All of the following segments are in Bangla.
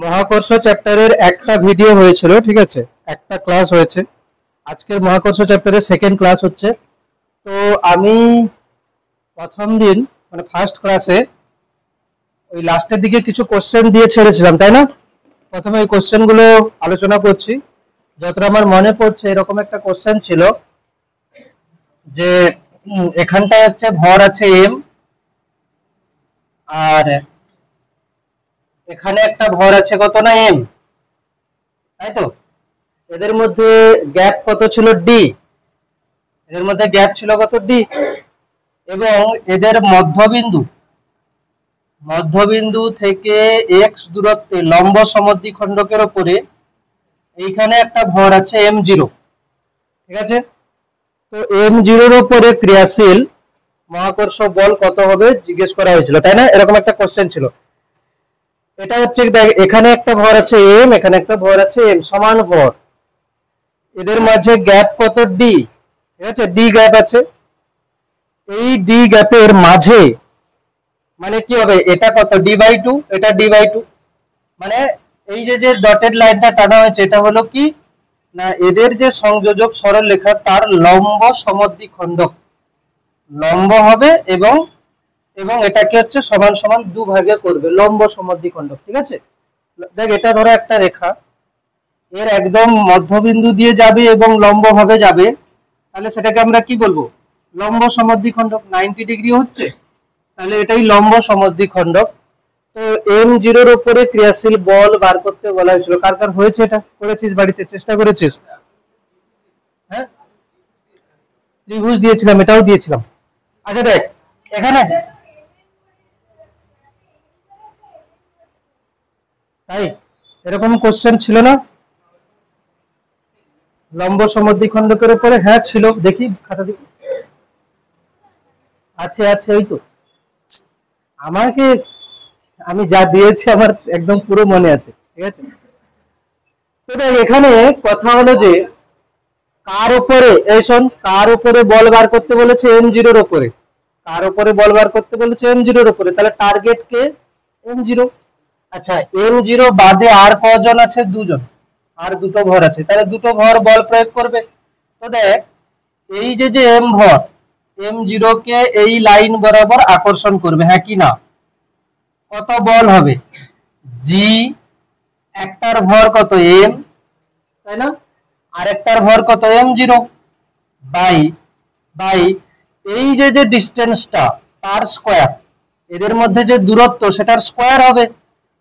মহাকর্ষ চ্যাপ্টারের একটা ভিডিও হয়েছিল, ঠিক আছে, একটা ক্লাস হয়েছে। আজকের মহাকর্ষ চ্যাপ্টারের সেকেন্ড ক্লাস হচ্ছে। তো আমি প্রথম দিন মানে ফার্স্ট ক্লাসে ওই লাস্টের দিকে কিছু কোশ্চেন দিয়ে ছেড়েছিলাম, তাই না? প্রথমে ওই কোশ্চেনগুলো আলোচনা করছি। যতটা আমার মনে পড়ছে এরকম একটা কোশ্চেন ছিল যে এখানটায় হচ্ছে ভর আছে এম, আর এখানে একটা ভর আছে কত না এম, তাই তো? এদের মধ্যে গ্যাপ কত ছিল ডি, এদের মধ্যে গ্যাপ ছিল কত ডি, এবং এদের মধ্যবিন্দু মধ্যবিন্দু থেকে এক্স দূরত্বে লম্ব সমদ্বিখণ্ডকের উপরে এইখানে একটা ভর আছে এম জিরো, ঠিক আছে? তো এম জিরোর উপরে ক্রিয়াশীল মহাকর্ষ বল কত হবে জিজ্ঞেস করা হয়েছিল, তাই না? এরকম একটা কোশ্চেন ছিল। এটা হচ্ছে দেখ, এখানে একটা ভর আছে এম, এখানে একটা ভর আছে এম, সমান ভর, এদের মাঝে গ্যাপ কত ডি, ঠিক আছে? ডি গ্যাপ আছে। এই ডি গ্যাপের মাঝে মানে কি হবে, এটা কত ডি বাই টু, এটা ডি বাই টু, মানে এই যে যে ডটেড লাইনটা টানা হয়েছে এটা হলো কি না, এদের যে সংযোজক সরলরেখা তার লম্ব সমদ্বিখণ্ডক লম্ব হবে, এবং এবং এটাকে হচ্ছে সমান সমান দুভাগে করবে, লম্ব সমদ্বিখণ্ডক, ঠিক আছে? দেখ, এটা ধরো একটা রেখা, এর একদম মধ্যবিন্দু দিয়ে যাবে এবং লম্ব ভাবে যাবে, তাহলে সেটাকে আমরা কি বলবো, লম্ব সমদ্বিখণ্ডক। 90 ডিগ্রি হচ্ছে, তাহলে এটাই লম্ব সমদ্বিখণ্ডক। তো এম জিরোর উপরে ক্রিয়াশীল বল বার করতে বলা হয়েছিল। কার কার হয়েছে, এটা করেছিস, বাড়িতে চেষ্টা করেছিস? হ্যাঁ, ত্রিভুজ দিয়েছিলাম, এটাও দিয়েছিলাম। আচ্ছা দেখ, এখানে তাই এরকম কোশ্চেন ছিল না লম্ব সমদ্বিখণ্ডকের উপরে? হ্যাঁ ছিল, দেখি খাতা দেখি, আছে আছে, ওই তো আমাকে আমি যা দিয়েছি আমার একদম পুরো মনে আছে, ঠিক আছে? তো দেখ, এখানে কথা হলো যে কার উপরে, এই শোন, কার উপরে বল বার করতে বলেছে, এম জিরোর উপরে। কার উপরে বল বার করতে বলেছে, এম জিরোর উপরে, তাহলে টার্গেট কে, এম জিরো। আচ্ছা, এম জিরো বাদে আর কজন আছে? দুজন, আর দুটো ভর আছে, তাহলে দুটো ভর বল প্রয়োগ করবে। তো দেখ, এই যে যে এম ভর, এম জিরো কে এই লাইন বরাবর আকর্ষণ করবে, হ্যাঁ কি না? কত বল হবে, জি, একটার ভর কত এম, তাই না? আরেকটার ভর কত এম জিরো, বাই বাই এই যে যে ডিস্টেন্সটা তার স্কোয়ার, এদের মধ্যে যে দূরত্ব সেটার স্কোয়ার হবে।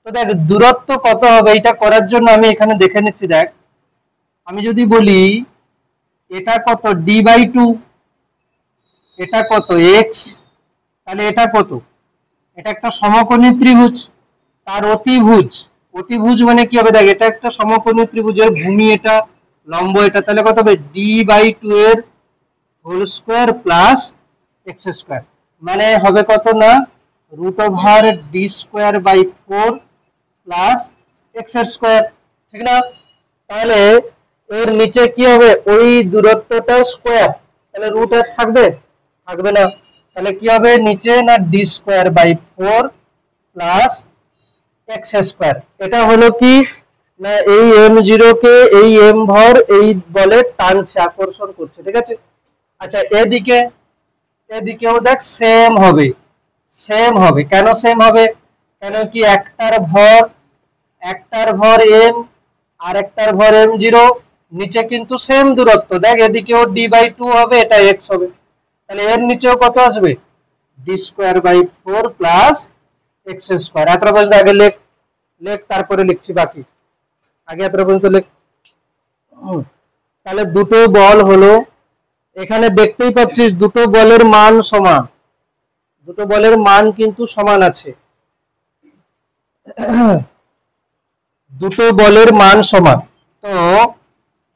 তো দেখ, দূরত্ব কত হবে এটা করার জন্য আমি এখানে দেখে নিচ্ছি। দেখ, আমি যদি বলি এটা কত ডি বাই টু, এটা কত এক্স, তাহলে এটা কত, এটা একটা সমকোণী ত্রিভুজ, তার অতিভুজ। অতিভুজ মানে কি হবে, দেখ এটা একটা সমকোণী ত্রিভুজের ভূমি এটা, লম্ব এটা, তাহলে কত হবে ডি বাই টু এর whole square plus x square, মানে হবে কত না root over d square by 4 plus x square, ঠিক না? তাহলে এর নিচে কি হবে, ওই দূরত্বটা স্কোয়ার, তাহলে রুট আর থাকবে, থাকবে না, তাহলে কি হবে নিচে না d square by 4 plus x square. এটা হলো কি না, এই এম জিরো কে এই এম ভর এই বলে টানছে, আকর্ষণ করছে, ঠিক আছে? আচ্ছা, এদিকে এদিকেও দেখ সেম হবে, সেম হবে। কেন সেম হবে, কেন কি একটার ভর এম আর একটার ভর এম জিরো, নিচে কিন্তু সেম দূরত্ব। দেখ, এদিকেও ডি বাই টু হবে, এটা এক্স হবে, তাহলে এর নিচেও কত আসবে, d square by 4 plus x square. এতটা পর্যন্ত আগে লেখ, লেখ তারপরে লিখছি বাকি, আগে এতটা পর্যন্ত লেখ। তাহলে দুটো বল হলো, এখানে দেখতেই পাচ্ছিস দুটো বলের মান সমান, দুটো বলের মান কিন্তু সমান আছে, দুটো বলের মান সমান। তো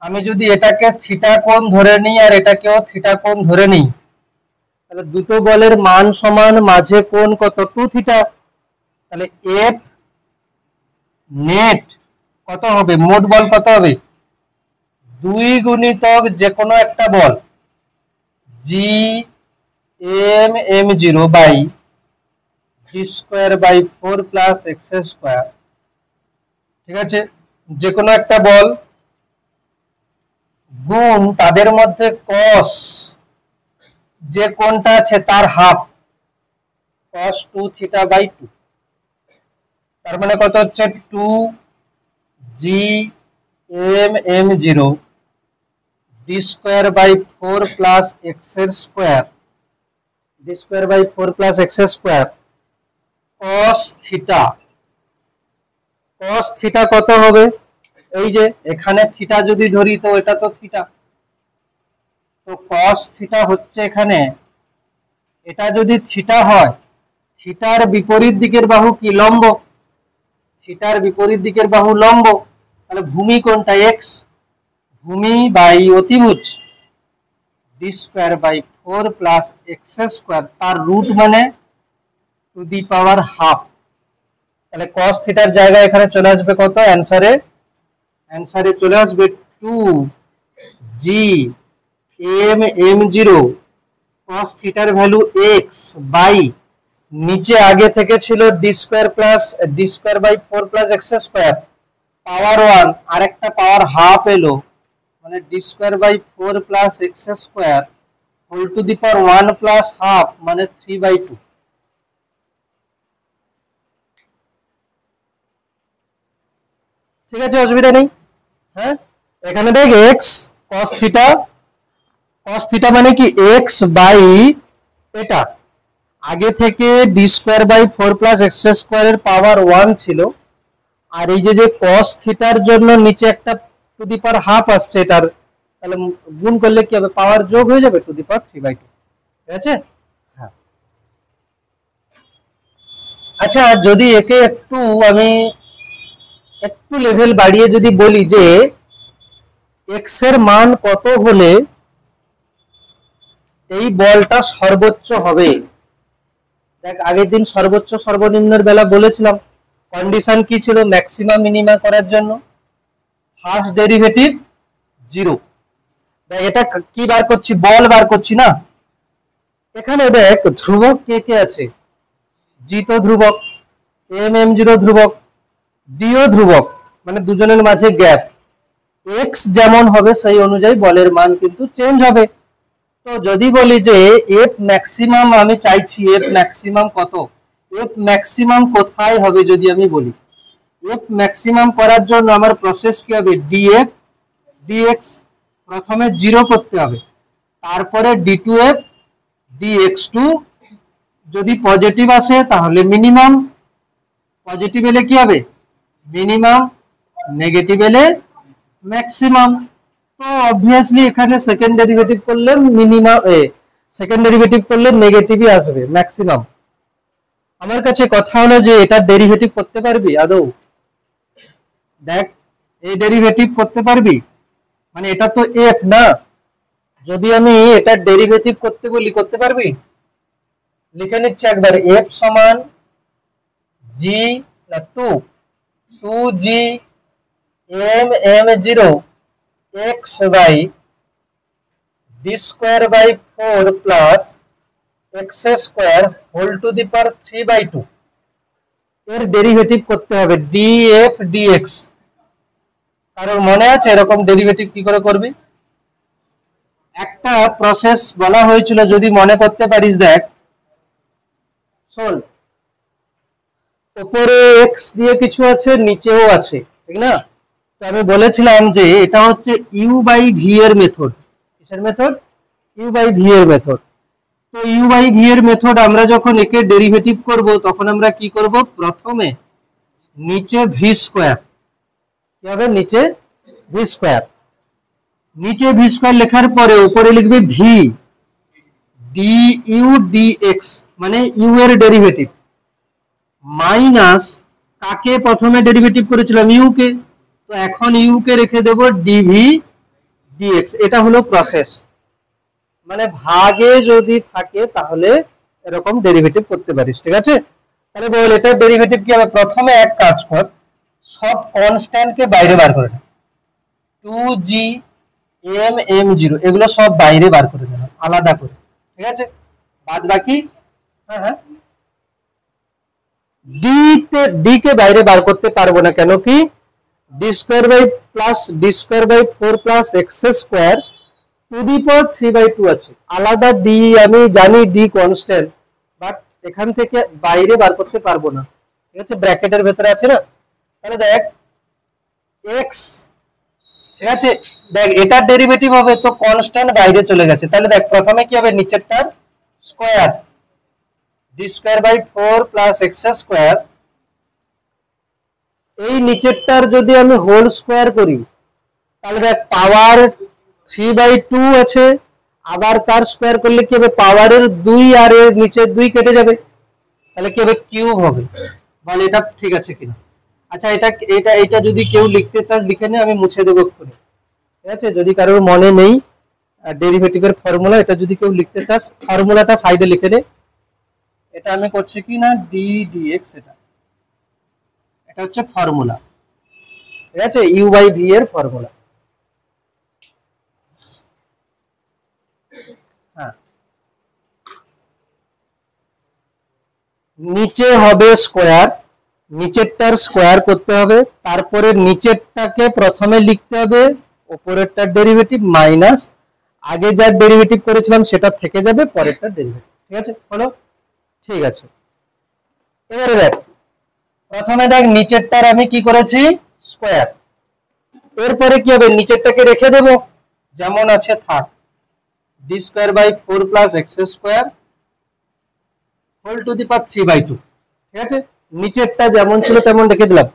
আমি যদি এটাকে থিটা কোণ ধরে নিই আর এটাকেও থিটা কোণ ধরে নিই, তাহলে দুটো বলের মান সমান, মাঝে কোণ কত, 2 থিটা, তাহলে এফ নেট কত হবে, মোট বল কত হবে, 2 গুণিতক যে কোনো একটা বল G m m zero by d square by 4 plus x square ঠিক আছে, যে কোনো একটা বল গুণ তাদের মধ্যে কস যে কোনটা আছে তার হাফ, cos 2 থিটা বাই 2, তার মানে কত হচ্ছে 2 জি m m 0 d square by 4 plus x এর square, d square by 4 plus x এর square cos theta. cos theta কত হবে, এই যে এখানে থিটা যদি ধরি তো এটা তো থিটা, তো cos থিটা হচ্ছে এখানে, এটা যদি থিটা হয়, থিটার বিপরীত দিকের বাহু কি লম্ব, থিটার বিপরীত দিকের বাহু লম্ব, তাহলে ভূমি কোনটা এক্স, ভূমি বাই অতিভুজ d square by 4 plus x square, তার রুট মানে টু দি পাওয়ার হাফ। তাহলে cos থিটার জায়গায় এখানে চলে আসবে কত, অ্যানসারে চলে আসবে 2 জি এম এম 0 cos থিটার ভ্যালু x বাই নিচে আগে থেকে ছিল d square plus d square by 4 plus x square power 1, আর একটা পাওয়ার হাফ এলো, মানে d square by 4 plus x square whole to the power 1 plus half মানে 3/2। ঠিক আছে, অসুবিধা নেই। হ্যাঁ, এখানে দেখ x cos থিটা মানে কি x বাই এটা আগে থেকে d square by 4 plus x square এর পাওয়ার 1 ছিল, আর এই যে cos থিটার জন্য নিচে একটা টু দি পাওয়ার হাফ আসছে এটার, তাহলে গুণ করলে কি হবে, পাওয়ার যোগ হয়ে যাবে টু দি পাওয়ার 3/2। ঠিক আছে, হ্যাঁ। আচ্ছা, যদি একে একটু আমি একটু লেভেল বাড়িয়ে যদি বলি যে এক্স এর মান কত হলে এই বলটা সর্বোচ্চ হবে, দেখ আগের দিন সর্বোচ্চ সর্বনিম্নের বেলা বলেছিলাম কন্ডিশন কি ছিল ম্যাক্সিমাম মিনিমা করার জন্য, ফার্স্ট ডেরিভেটিভ 0। দেখ এটা কি বার করছি, বল বার করছি না, এখানে দেখ ধ্রুবক কে কে আছে, জি তো ধ্রুবক, এম এম 0 ধ্রুবক, ডিও ধ্রুবক, মানে দুজনের মাঝে গ্যাপ, এক্স যেমন হবে সেই অনুযায়ী বলের মান কিন্তু চেঞ্জ হবে। তো যদি বলি যে এফ ম্যাক্সিমাম আমি চাইছি, এফ ম্যাক্সিমাম কত, এফ ম্যাক্সিমাম কোথায় হবে যদি আমি বলি, এফ ম্যাক্সিমাম করার জন্য আমার প্রসেস কি হবে, ডিএফ ডিএক্স প্রথমে 0 করতে হবে, তারপরে d2f dx2 যদি পজিটিভ আসে তাহলে মিনিমাম, পজিটিভ এলে কি হবে মিনিমাম, নেগেটিভ এলে ম্যাক্সিমাম। তো অবভিয়াসলি এখানে সেকেন্ড ডেরিভেটিভ করলে মিনিমাম, সেকেন্ড ডেরিভেটিভ করলে নেগেটিভই আসবে, ম্যাক্সিমাম। আমার কাছে কথা হলো যে এটা ডেরিভেটিভ করতে পারবি আদৌ, দেখ এই ডেরিভেটিভ করতে পারবি, মানে এটা তো এফ না, যদি আমি এটা ডেরিভেটিভ করতে বলি করতে পারবি, লিখে নিচ্ছি একবার, এফ সমান জি না 2 জি m m 0 x by d square by 4 plus x square whole to the power 3/2, এর ডেরিভেটিভ করতে হবে ডিএফ ডিএক্স। কারণ মনে আছে এরকম ডেরিভেটিভ কি করে করবি, একটা প্রসেস বলা হয়েছিল যদি মনে করতে পারিস, দেখ শোন, উপরে এক্স দিয়ে কিছু আছে নিচেও আছে, ঠিক না, তো আমি বলেছিলাম যে এটা হচ্ছে ইউ বাই ভি এর মেথড, কিসের মেথড, ইউ বাই ভি এর মেথড। তো ইউ বাই ভি এর মেথড আমরা যখন একে ডেরিভেটিভ করব তখন আমরা কি করব, প্রথমে নিচে ভি স্কোয়ার, কি হবে নিচে ভি স্কোয়ার, নিচে ভি স্কোয়ার লেখার পরে উপরে লিখবে V D U D x, মানে ইউ এর ডেরিভেটিভ, মাইনাস কাকে প্রথমে ডেরিভেটিভ করেছিলাম, ইউ কে, তো এখন ইউ কে রেখে দেব ডিভি ডিএক্স। এটা হলো প্রসেস, মানে ভাগে যদি থাকে তাহলে এরকম ডেরিভেটিভ করতে পারিস। ঠিক আছে, তাহলে বল এটা ডেরিভেটিভ কি হবে, প্রথমে এক কাজ কর, সব কনস্ট্যান্ট কে বাইরে বার করে নে, 2g m m0 এগুলো সব বাইরে বার করে নেব আলাদা করে। ঠিক আছে, বাদ বাকি হ্যাঁ হ্যাঁ ডি কে বাইরে বার করতে পারবো না, কেন কি d square by plus d square by 4 plus x square to the power 3/2 আছে। আলাদা ডি আমি জানি ডি কনস্ট্যান্ট, বাট এখান থেকে বাইরে বার করতে পারবো না, ঠিক আছে, ব্র্যাকেটের ভেতরে আছে না। তাহলে দেখ এক্স, ঠিক আছে, দেখ এটার ডেরিভেটিভ হবে তো কনস্ট্যান্ট বাইরে চলে গেছে। তাহলে দেখ প্রথমে কি হবে, নিচেরটার square d square by 4 plus x square, এই নিচেরটার যদি আমি হোল স্কোয়ার করি তাহলে দেখ পাওয়ার 3/2 আছে, আবার তার স্কোয়ার করলে কি হবে, পাওয়ারের 2 আর এর নিচে 2 কেটে যাবে, তাহলে কি হবে কিউব হবে। বল এটা ঠিক আছে কিনা। আচ্ছা এটা এটা এটা যদি কেউ লিখতে চাস লিখে নে, আমি মুছে দেবো এক্ষুনি, ঠিক আছে, যদি কারোর মনে নেই ডেরিভেটিভের ফর্মুলা, এটা যদি কেউ লিখতে চাস ফর্মুলাটা সাইডে লিখে নে। এটা আমি করছি কি না ডি ডিএক্স, এটা হচ্ছে ফর্মুলা, ঠিক আছে, ইউ বাই ভি এর ফর্মুলা। হ্যাঁ, নিচে হবে স্কোয়ার, নিচেরটার স্কোয়ার করতে হবে, তারপরে নিচেরটাকে প্রথমে লিখতে হবে, উপরেরটার ডেরিভেটিভ মাইনাস আগে যার ডেরিভেটিভ করেছিলাম সেটা থেকে যাবে, পরেরটার ডেরিভেটিভ, ঠিক আছে, হলো, ঠিক আছে। এবারে দেখ প্রথমে দেখ নিচেরটার আমি কি করেছি স্কোয়ার, এরপরে কি হবে নিচেরটাকে রেখে দেব যেমন আছে থাক, d square by 4 plus x square whole to the power 3/2, ঠিক আছে, নিচেরটা যেমন ছিল তেমন রেখে দিলাম।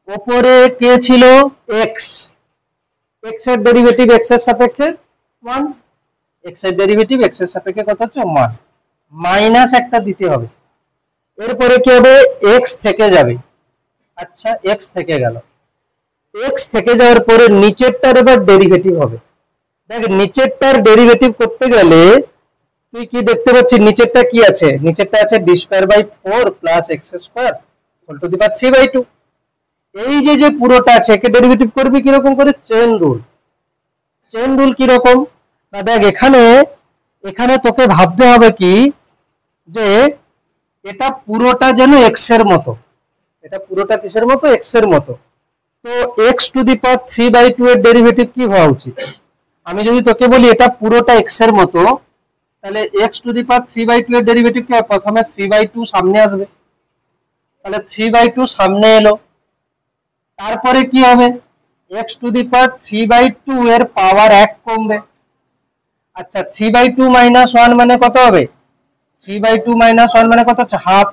উপরে কে ছিল এক্স, এক্স এর ডেরিভেটিভ এক্স এর সাপেক্ষে 1, এক্স এর ডেরিভেটিভ এক্স এর সাপেক্ষে কত হচ্ছে 1, মাইনাস একটা দিতে হবে। এরপরে কি হবে এক্স থেকে যাবে, আচ্ছা এক্স থেকে গেল, এক্স থেকে যাওয়ার পরে নিচেরটার এবার ডেরিভেটিভ হবে। দেখ নিচেরটার ডেরিভেটিভ করতে গেলে তুই কি দেখতে পাচ্ছিস, নিচেরটা কি আছে, নিচেরটা আছে d square by 4 plus x square whole to the power 3/2। এই যে যে পুরোটা আছে একে ডেরিভেটিভ করবি কিরকম করে, চেন রুল। চেন রুল কিরকম না, দেখ এখানে এখানে তোকে ভাবতে হবে কি যে এটা পুরোটা যেন এক্স এর মতো, এটা পুরোটা কিসের মতো, এক্স এর মতো। তো এক্স টু দি পাওয়ার 3/2 এর ডেরিভেটিভ কি হওয়া উচিত, আমি যদি তোকে বলি এটা পুরোটা এক্স এর মতো, তাহলে এক্স টু দি পাওয়ার 3/2 এর ডেরিভেটিভ কি, প্রথমে 3/2 সামনে আসবে, তাহলে 3/2 সামনে এলো, তারপরে কি হবে এক্স টু দি পাওয়ার 3/2 এর পাওয়ার 1 কমবে। আচ্ছা 3/2 মাইনাস 1 মানে কত হবে, 3/2 মাইনাস 1 মানে কত হচ্ছে হাফ,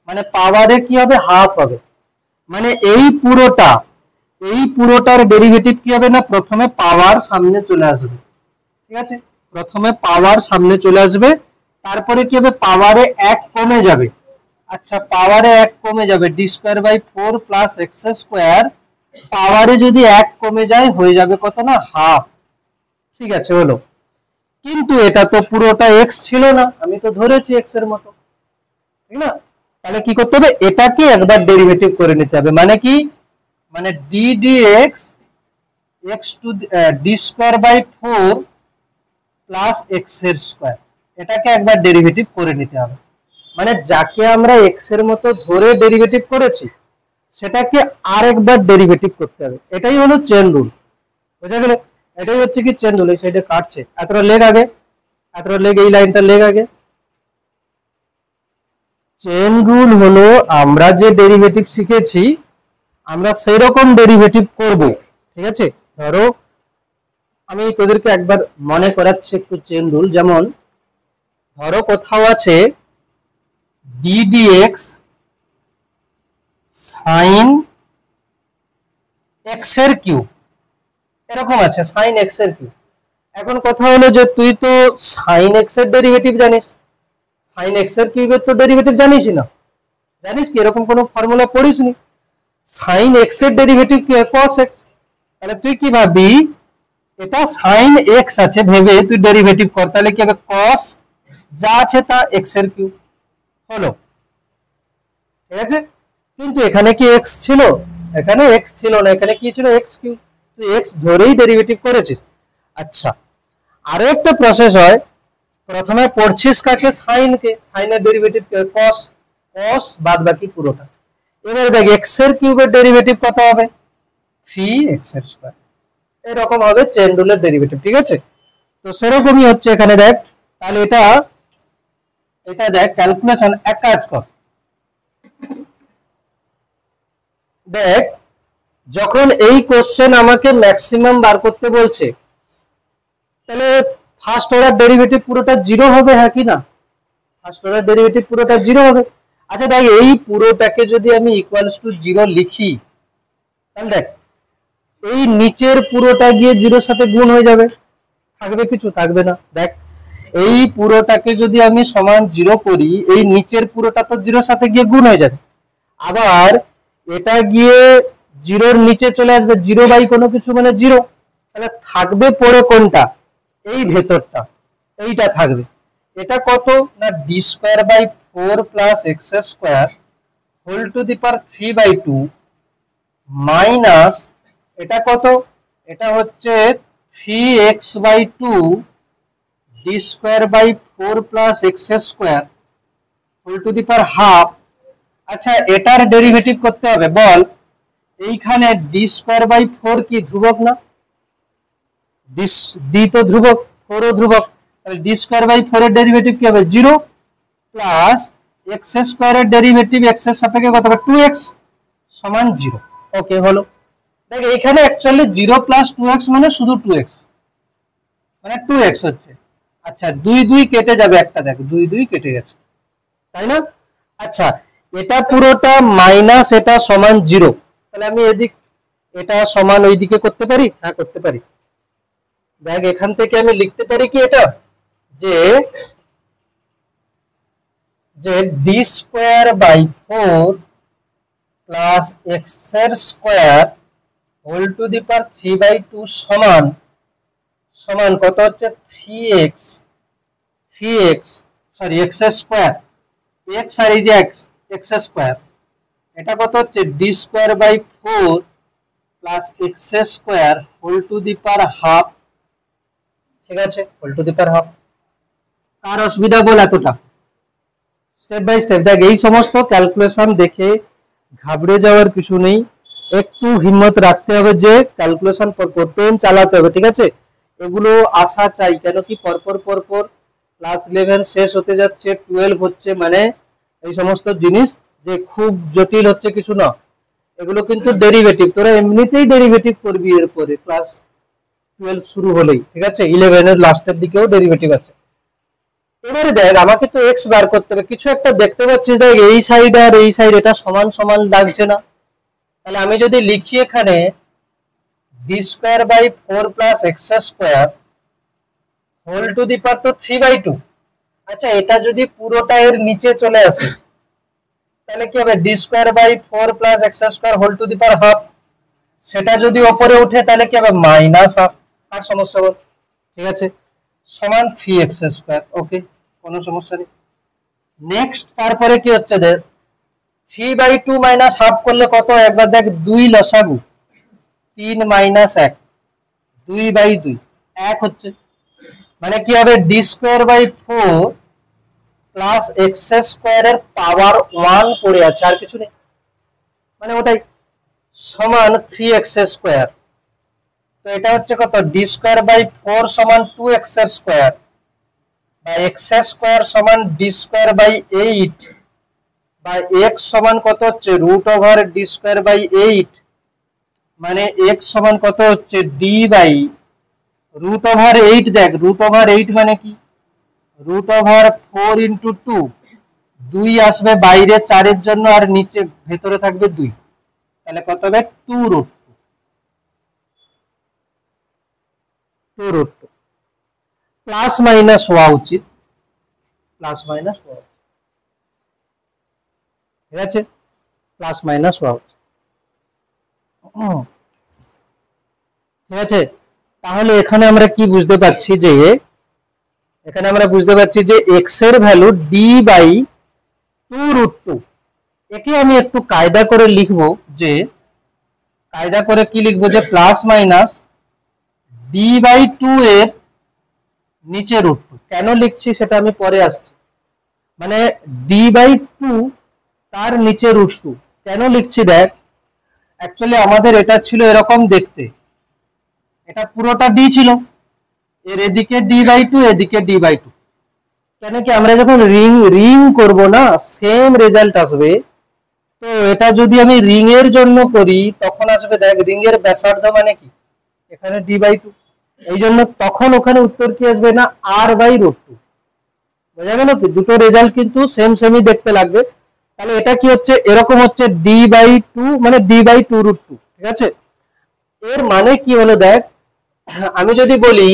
মানে পাওয়ারে কি হবে হাফ হবে, মানে এই পুরোটার ডেরিভেটিভ কি হবে না, প্রথমে পাওয়ার সামনে চলে আসবে, ঠিক আছে, প্রথমে পাওয়ার সামনে চলে আসবে, তারপরে কি হবে পাওয়ারে 1 কমে যাবে। আচ্ছা পাওয়ারে 1 কমে যাবে, d square by 4 plus x square, পাওয়ারে যদি 1 কমে যায় হয়ে যাবে কত না হাফ, ঠিক আছে হলো। কিন্তু এটা তো পুরোটা এক্স ছিল না, আমি তো ধরেছি এক্স এর মতো, ঠিক না, তাহলে কি করতে হবে এটাকে একবার ডেরিভেটিভ করে নিতে হবে, মানে কি, মানে d dx x to d square by 4 plus x এর স্কোয়ার, এটাকে একবার ডেরিভেটিভ করে নিতে হবে, মানে যাকে আমরা এক্স এর মতো ধরে ডেরিভেটিভ করেছি সেটাকে আরেকবার ডেরিভেটিভ করতে হবে, এটাই হলো চেন রুল, বুঝা গেল, এটাই হচ্ছে কি চেন রুল। এই সাইডে কাটছে, এতটা লেগ আগে, এতটা লেগ, এই লাইনটা লেগ আগে। চেন রুল হলো আমরা যে ডেরিভেটিভ শিখেছি আমরা সেই রকম ডেরিভেটিভ করব, ঠিক আছে। ধরো আমি তোদেরকে একবার মনে করাচ্ছি একটু চেন রুল, যেমন ধরো কোথাও আছে ডি ডিএক্স সাইন এক্স এর কিউব, এরকম আছে সাইন এক্স এর কিউব। এখন কথা হলো যে তুই তো সাইন এক্স এর ডেরিভেটিভ জানিস, সাইন এক্স এর কিউবের তো ডেরিভেটিভ জানিস না, জানিস কি এরকম কোনো ফর্মুলা পড়িসনি, সাইন এক্স এর ডেরিভেটিভ কি হয় cos x, তাহলে তুই কি ভাববি এটা সাইন এক্স আছে ভেবে তুই ডেরিভেটিভ কর, তাহলে কি হবে cos যা আছে তা এক্স এর কিউব হলো, ঠিক আছে। কিন্তু এখানে কি এক্স ছিল, এখানে এক্স ছিল না, এখানে কি ছিল এক্স কিউব, তুই এক্স ধরেই ডেরিভেটিভ করেছিস। আচ্ছা আরো একটা প্রসেস হয়, প্রথমে পড়ছিস কাকে সাইন কে, সাইনের ডেরিভেটিভ কি cos, cos বাদ বাকি পুরোটা। এবারে দেখ এক্স এর কিউবের ডেরিভেটিভ কত হবে, 3x² এরকম হবে চেইন রুলের ডেরিভেটিভ, ঠিক আছে? তো সেরকমই হচ্ছে এখানে দেখ, তাহলে এটা দেখ ক্যালকুলেশন এক কাজ কর, দেখ যখন এই কোশ্চেন আমাকে ম্যাক্সিমাম বার করতে বলছে তাহলে ফার্স্ট অর্ডার ডেরিভেটিভ পুরোটা জিরো হবে, হ্যাঁ কি না? ফার্স্ট অর্ডার ডেরিভেটিভ পুরোটা জিরো হবে। আচ্ছা দেখ এই পুরোটাকে যদি আমি ইকুয়ালস টু জিরো লিখি তাহলে দেখ এই নিচের পুরোটা গিয়ে জিরোর সাথে গুণ হয়ে যাবে, থাকবে কিছু? থাকবে না। দেখ এই পুরোটাকে যদি আমি সমান জিরো করি এই নিচের পুরোটা তো জিরোর সাথে গিয়ে গুণ হয়ে যাবে, আবার এটা গিয়ে জিরোর নিচে চলে আসবে, জিরো বাই কোনো কিছু মানে জিরো, তাহলে থাকবে পড়ে কোনটা? এই ভেতরটা, এইটা থাকবে। এটা কত না d²/4 + x² whole to the power 3/2 minus এটা কত? এটা হচ্ছে 3x/2 d²/4 + x² whole to the power half. আচ্ছা এটার ডেরিভেটিভ করতে হবে, বল এইখানে d²/4 কি ধ্রুবক না? d তো ধ্রুবক, 4 ও ধ্রুবক, তাহলে d²/4 এর ডেরিভেটিভ কি হবে? 0 প্লাস x² এর ডেরিভেটিভ x এর সাপেক্ষে কত হবে? 2x সমান 0। ওকে হলো। দেখ এখানে অ্যাকচুয়ালি 0 প্লাস 2x মানে শুধু 2x, মানে 2x হচ্ছে। আচ্ছা 2 2 কেটে যাবে, একটা দেখ 2 2 কেটে গেছে, তাই না? আচ্ছা এটা পুরোটা মাইনাস এটা সমান 0, তাহলে আমি এদিক এটা সমান ওইদিকে করতে পারি? হ্যাঁ করতে পারি। দেখ এখান থেকে আমি লিখতে পারি কি এটা, যে d²/4 plus x² whole to the power 3/2 সমান কত হচ্ছে? 3x সরি x² x আর এই যে x² এটা কত হচ্ছে? d²/4 plus x² whole to the power half, ঠিক আছে? Whole to the power half. কার অসুবিধা বল এতটা? স্টেপ বাই স্টেপ দেখ, এই সমস্ত ক্যালকুলেশন দেখে ঘাবড়ে যাওয়ার কিছু নেই, একটু হিম্মত রাখতে হবে যে ক্যালকুলেশন পেন চালাতে হবে, ঠিক আছে? এগুলো আশা চাই, কেন কি পরপর ক্লাস 11 শেষ হতে যাচ্ছে, 12 হচ্ছে, মানে এই সমস্ত জিনিস যে খুব জটিল হচ্ছে কিছু না, এগুলো কিন্তু ডেরিভেটিভ, তোরা এমনিতেই ডেরিভেটিভ করবি এরপরে ক্লাস 12 শুরু হলেই, ঠিক আছে? 11 এর লাস্টের দিকেও ডেরিভেটিভ আছে। এবারে দেখ আমাকে তো এক্স বার করতে হবে, কিছু একটা দেখতে পাচ্ছিস, দেখ এই সাইড আর এই সাইড এটা সমান সমান লাগছে না, তাহলে আমি যদি লিখি এখানে d²/4 plus x² whole to the power তো 3/2। আচ্ছা এটা যদি পুরোটা এর নিচে চলে আসে তাহলে কি হবে? d²/4 plus x² whole to the power half, সেটা যদি উপরে উঠে তাহলে কি হবে? Minus half. আর সমস্যা বল? ঠিক আছে, সমান 3x²। ওকে কোনো সমস্যা নেই। নেক্সট তারপরে কি হচ্ছে দেখ, 3/2 মাইনাস হাফ করলে কত? একবার দেখ 2 লসাগু 3 মাইনাস 1 2/2 1 হচ্ছে, মানে কি হবে? d²/4 প্লাস x² এর পাওয়ার 1 পড়ে আছে, আর কিছু নেই, মানে ওটাই সমান 3x²। তো এটা হচ্ছে কত? d²/4 সমান 2x² বা x² সমান d²/8 বা x সমান কত হচ্ছে? √d²/8, মানে x সমান কত হচ্ছে? d/√8। দেখ √8 মানে কি? √4 × 2, 2 আসবে বাইরে 4 এর জন্য আর নিচে ভেতরে থাকবে 2, তাহলে কত হবে? 2√2 প্লাস মাইনাস হওয়া উচিত, প্লাস মাইনাস হওয়া উচিত, ঠিক আছে? প্লাস মাইনাস হওয়া উচিত, ঠিক আছে? তাহলে এখানে আমরা কি বুঝতে পারছি যে x এর ভ্যালু d/2√2। একে আমি একটু কায়দা করে লিখবো, যে কায়দা করে কি লিখবো, যে প্লাস মাইনাস d/2 এর নিচে √2। কেন লিখছি সেটা আমি পরে আসছি, মানে d/2 তার নিচে √2 কেন লিখছি দেখ, অ্যাকচুয়ালি আমাদের এটা ছিল এরকম দেখতে, এটা পুরোটা ডি ছিল, এর এদিকে d/2 এদিকে d/2। কেন কি আমরা যখন রিং রিং করব না সেম রেজাল্ট আসবে। তো এটা যদি আমি রিং এর জন্য করি তখন আসবে, দেখ রিং এর ব্যাসার্ধ মানে কি এখানে d/2, এই জন্য তখন ওখানে উত্তর কি আসবে না r/√2। বোঝা গেল কি, দুটো রেজাল্ট কিন্তু সেম সেমই দেখতে লাগবে। তাহলে এটা কি হচ্ছে, এরকম হচ্ছে d/2 মানে d/2√2, ঠিক আছে। এর মানে কি হলো দেখ, আমি যদি বলি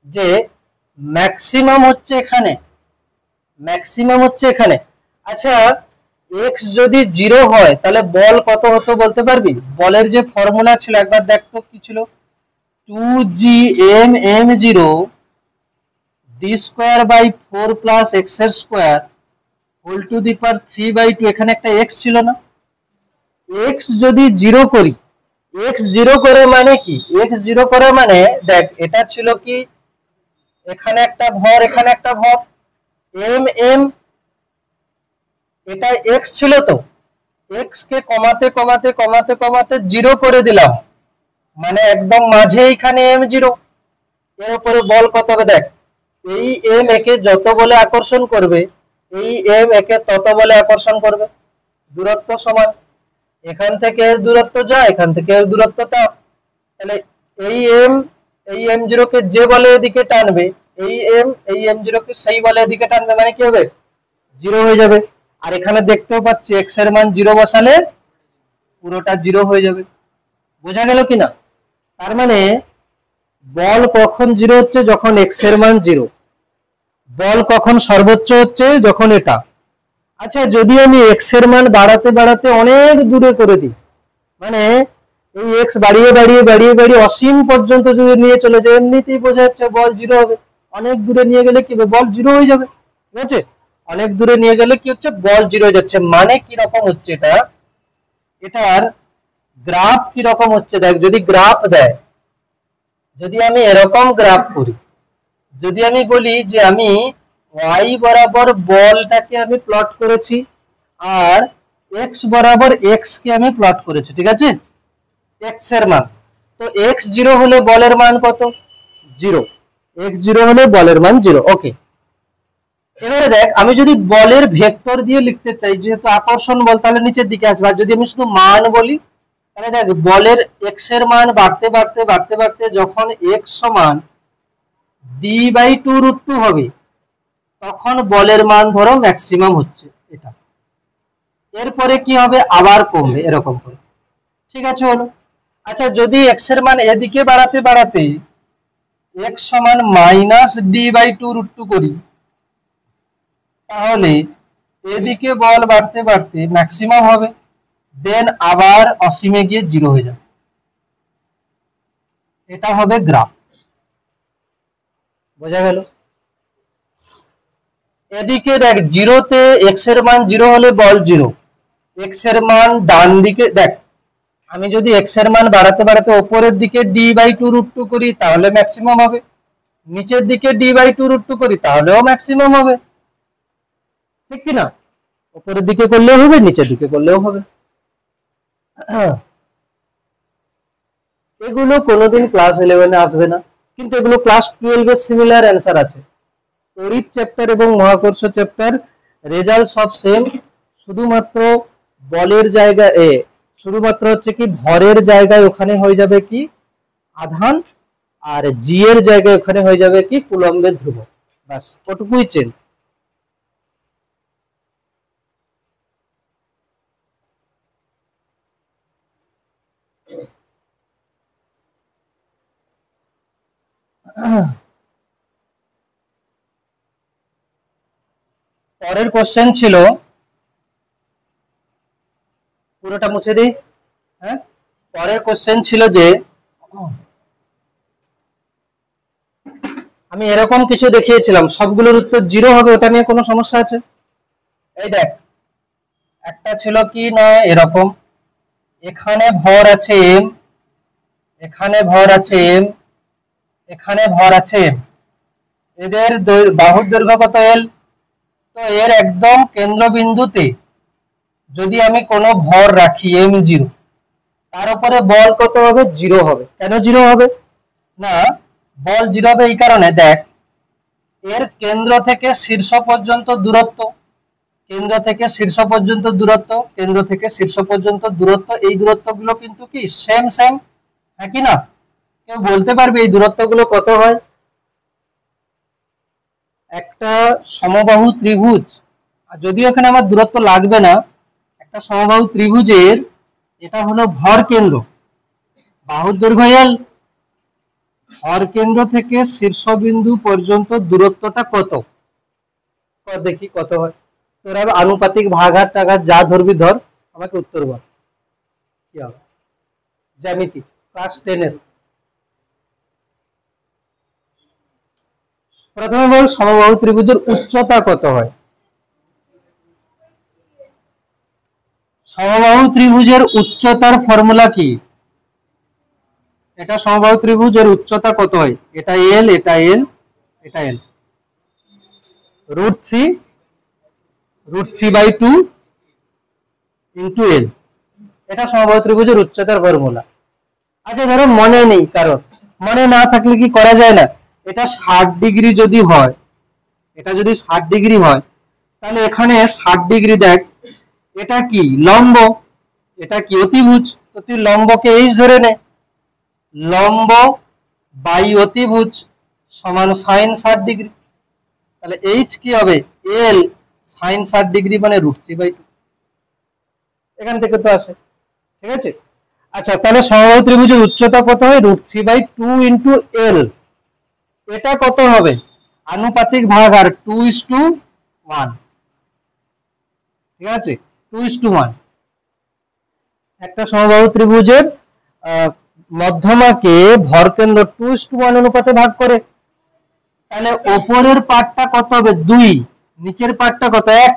যে ম্যাক্সিমাম হচ্ছে এখানে, ম্যাক্সিমাম হচ্ছে এখানে, আচ্ছা এক্স যদি 0 হয় তাহলে বল কত হতো বলতে পারবি? বলের যে ফর্মুলা ছিল একবার দেখ তো কি ছিল, 2gm0 d²/4 plus x² whole to the power 3/2, এখানে একটা x ছিল না। x যদি 0 করি, x 0 করে মানে কি, x 0 করে মানে দেখ এটা ছিল কি এখানে একটা ভর এখানে একটা ভর m m, এটা x ছিল, তো x কে কমাতে কমাতে কমাতে কমাতে 0 করে দিলাম, মানে একদম মাঝে এখানে m0। এর উপরে বল কত হবে দেখ, এই m একে যত বলে আকর্ষণ করবে এই m একে তত বলে আকর্ষণ করবে, দূরত্ব সমান, এখান থেকে এর দূরত্ব যা এখান থেকে এর দূরত্ব তা। তাহলে এই m0 কে যে বলে এদিকে টানবে, এই m0 কে সেই বলে এদিকে টানবে, মানে কি হবে 0 হয়ে যাবে। আর এখানে দেখতেও পাচ্ছি x এর মান 0 বসালে পুরোটা 0 হয়ে যাবে। বোঝা গেল কিনা? তার মানে বল কখন 0 হচ্ছে, যখন x এর মান 0। বল কখন সর্বোচ্চ হচ্ছে, যখন এটা। আচ্ছা যদি আমি x এর মান বাড়াতে বাড়াতে অনেক দূরে করে দিই, মানে এই x বাড়িয়ে বাড়িয়ে বাড়িয়ে বাড়িয়ে অসীম পর্যন্ত যদি নিয়ে চলে যায়, এমনিতেই বোঝা যাচ্ছে বল 0 হবে। অনেক দূরে নিয়ে গেলে কি হবে, বল 0 হয়ে যাবে, ঠিক আছে। অনেক দূরে নিয়ে গেলে কি হচ্ছে, বল 0 হয়ে যাচ্ছে। মানে কি রকম হচ্ছে এটা, এটার গ্রাফ কি রকম হচ্ছে দেখ, যদি গ্রাফ দেয়, যদি আমি এরকম গ্রাফ করি, যদি আমি বলি যে আমি y বরাবর বলটাকে আমি প্লট করেছি আর x বরাবর x কে আমি প্লট করেছি, ঠিক আছে, x এর মান, তো x 0 হলে বলের মান কত 0, x 0 হলে বলের মান 0। ওকে, এবারে দেখ আমি যদি বলের ভেক্টর দিয়ে লিখতে চাই, যেহেতু আকর্ষণ বল তাহলে নিচের দিকে আসবে, আর যদি আমি শুধু মান বলি তাহলে দেখ বলের x এর মান বাড়তে বাড়তে বাড়তে বাড়তে যখন x সমান d/2√2 হবে তখন বলের মান ধরো ম্যাক্সিমাম হচ্ছে এটা, এরপরে কি হবে আবার কমবে এরকম করে, ঠিক আছে হলো। আচ্ছা যদি x এর মান এদিকে বাড়াতে বাড়াতে x সমান -d/2√2 করি, তাহলে এদিকে বল বাড়তে বাড়তে ম্যাক্সিমাম হবে, দেন আবার অসীমে গিয়ে 0 হয়ে যাবে। এটা হবে গ্রাফ। বোঝা গেল? এদিকে দেখ 0 তে x এর মান 0 হলে বল 0, x এর মান ডান দিকে দেখ, আমি যদি x এর মান বাড়াতে বাড়াতে উপরের দিকে d/2√2 করি তাহলে ম্যাক্সিমাম হবে, নিচের দিকে d/2√2 করি তাহলেও ম্যাক্সিমাম হবে, ঠিক কি না? উপরের দিকে করলেও হবে নিচের দিকে করলেও হবে। এগুলো কোনোদিন ক্লাস 11 এ আসবে না, কিন্তু এগুলো ক্লাস 12 এর সিমিলার অ্যান্সার আছে। তড়িৎ চ্যাপ্টার এবং মহাকর্ষ চ্যাপ্টার রেজাল্ট সব সেম, শুধুমাত্র বলের জায়গায় শুধুমাত্র হচ্ছে কি ভরের জায়গায় ওখানে হয়ে যাবে কি আধান, আর জি এর জায়গায় ওখানে হয়ে যাবে কি কুলম্বের ধ্রুবক, বাস ওটুকুই চেঞ্জ। পরের কোশ্চেন ছিল, পুরোটা মুছে দিই, হ্যাঁ, পরের কোশ্চেন ছিল যে আমি এরকম কিছু দেখিয়েছিলাম, সবগুলোর উত্তর 0 হবে, ওটা নিয়ে কোনো সমস্যা আছে? এই দেখ একটা ছিল কি না এরকম, এখানে ভর আছে m, এখানে ভর আছে m, এখানে ভর আছে m, এদের বাহুর দৈর্ঘ্য কত l, তো এর একদম কেন্দ্রবিন্দুতে যদি আমি কোনো ভর রাখি m0, তার উপরে বল কত হবে? 0 হবে। কেন 0 হবে? না, বল 0 হবে এই কারণে, দেখ এর কেন্দ্র থেকে শীর্ষ পর্যন্ত দূরত্ব, কেন্দ্র থেকে শীর্ষ পর্যন্ত দূরত্ব, কেন্দ্র থেকে শীর্ষ পর্যন্ত দূরত্ব, এই দূরত্বগুলো কিন্তু কি সেম সেম, হ্যাঁ কি না? কেউ বলতে পারবে এই দূরত্বগুলো কত হয়? একটা সমবাহু ত্রিভুজ, আর যদিও এখানে আমার দূরত্ব লাগবে না, একটা সমবাহু ত্রিভুজের এটা হলো ভর কেন্দ্র, বাহুর দৈর্ঘ্য L, ভর কেন্দ্র থেকে শীর্ষবিন্দু পর্যন্ত দূরত্বটা কত? দেখি কত হয়। তোরা আনুপাতিক ভাগার টাগার যা ধরবি ধর, আমাকে উত্তর বল কি হবে। জ্যামিতি ক্লাস 10 এর। প্রথমে বল সমবাহু ত্রিভুজের উচ্চতা কত হয়? সমবাহু ত্রিভুজের উচ্চতার ফর্মুলা কি? এটা সমবাহু ত্রিভুজের উচ্চতা কত হয়? এটা L, এটা L, এটা L, √3/2 ইন্টু L। এটা সমবাহু ত্রিভুজের উচ্চতার ফর্মুলা। আচ্ছা ধরো মনে নেই, কারণ মনে না থাকলে কি করা যায় না, এটা 60 ডিগ্রি যদি হয়, এটা যদি 60 ডিগ্রি হয়, তাহলে এখানে 60 ডিগ্রি দেখ, এটা কি লম্ব, এটা কি অতিভুজ, তো তুই লম্বকে এইচ ধরে নে, লম্ব বাই অতিভুজ সমান sin 60 ডিগ্রি, তাহলে এইচ কি হবে? L sin 60 ডিগ্রি মানে √3/2, এখান থেকে তো আসে, ঠিক আছে। আচ্ছা তাহলে সমবাহু ত্রিভুজের উচ্চতা কত হয়? √3/2 ইন্টু L। এটা কত হবে? আনুপাতিক ভাগ আর 2:1, ঠিক আছে, 2:1। একটা সমবাহু ত্রিভুজের মধ্যমাকে ভরকেন্দ্র 2:1 অনুপাতে ভাগ করে, তাহলে ওপরের পার্টটা কত হবে? 2, নিচের পার্টটা কত? 1।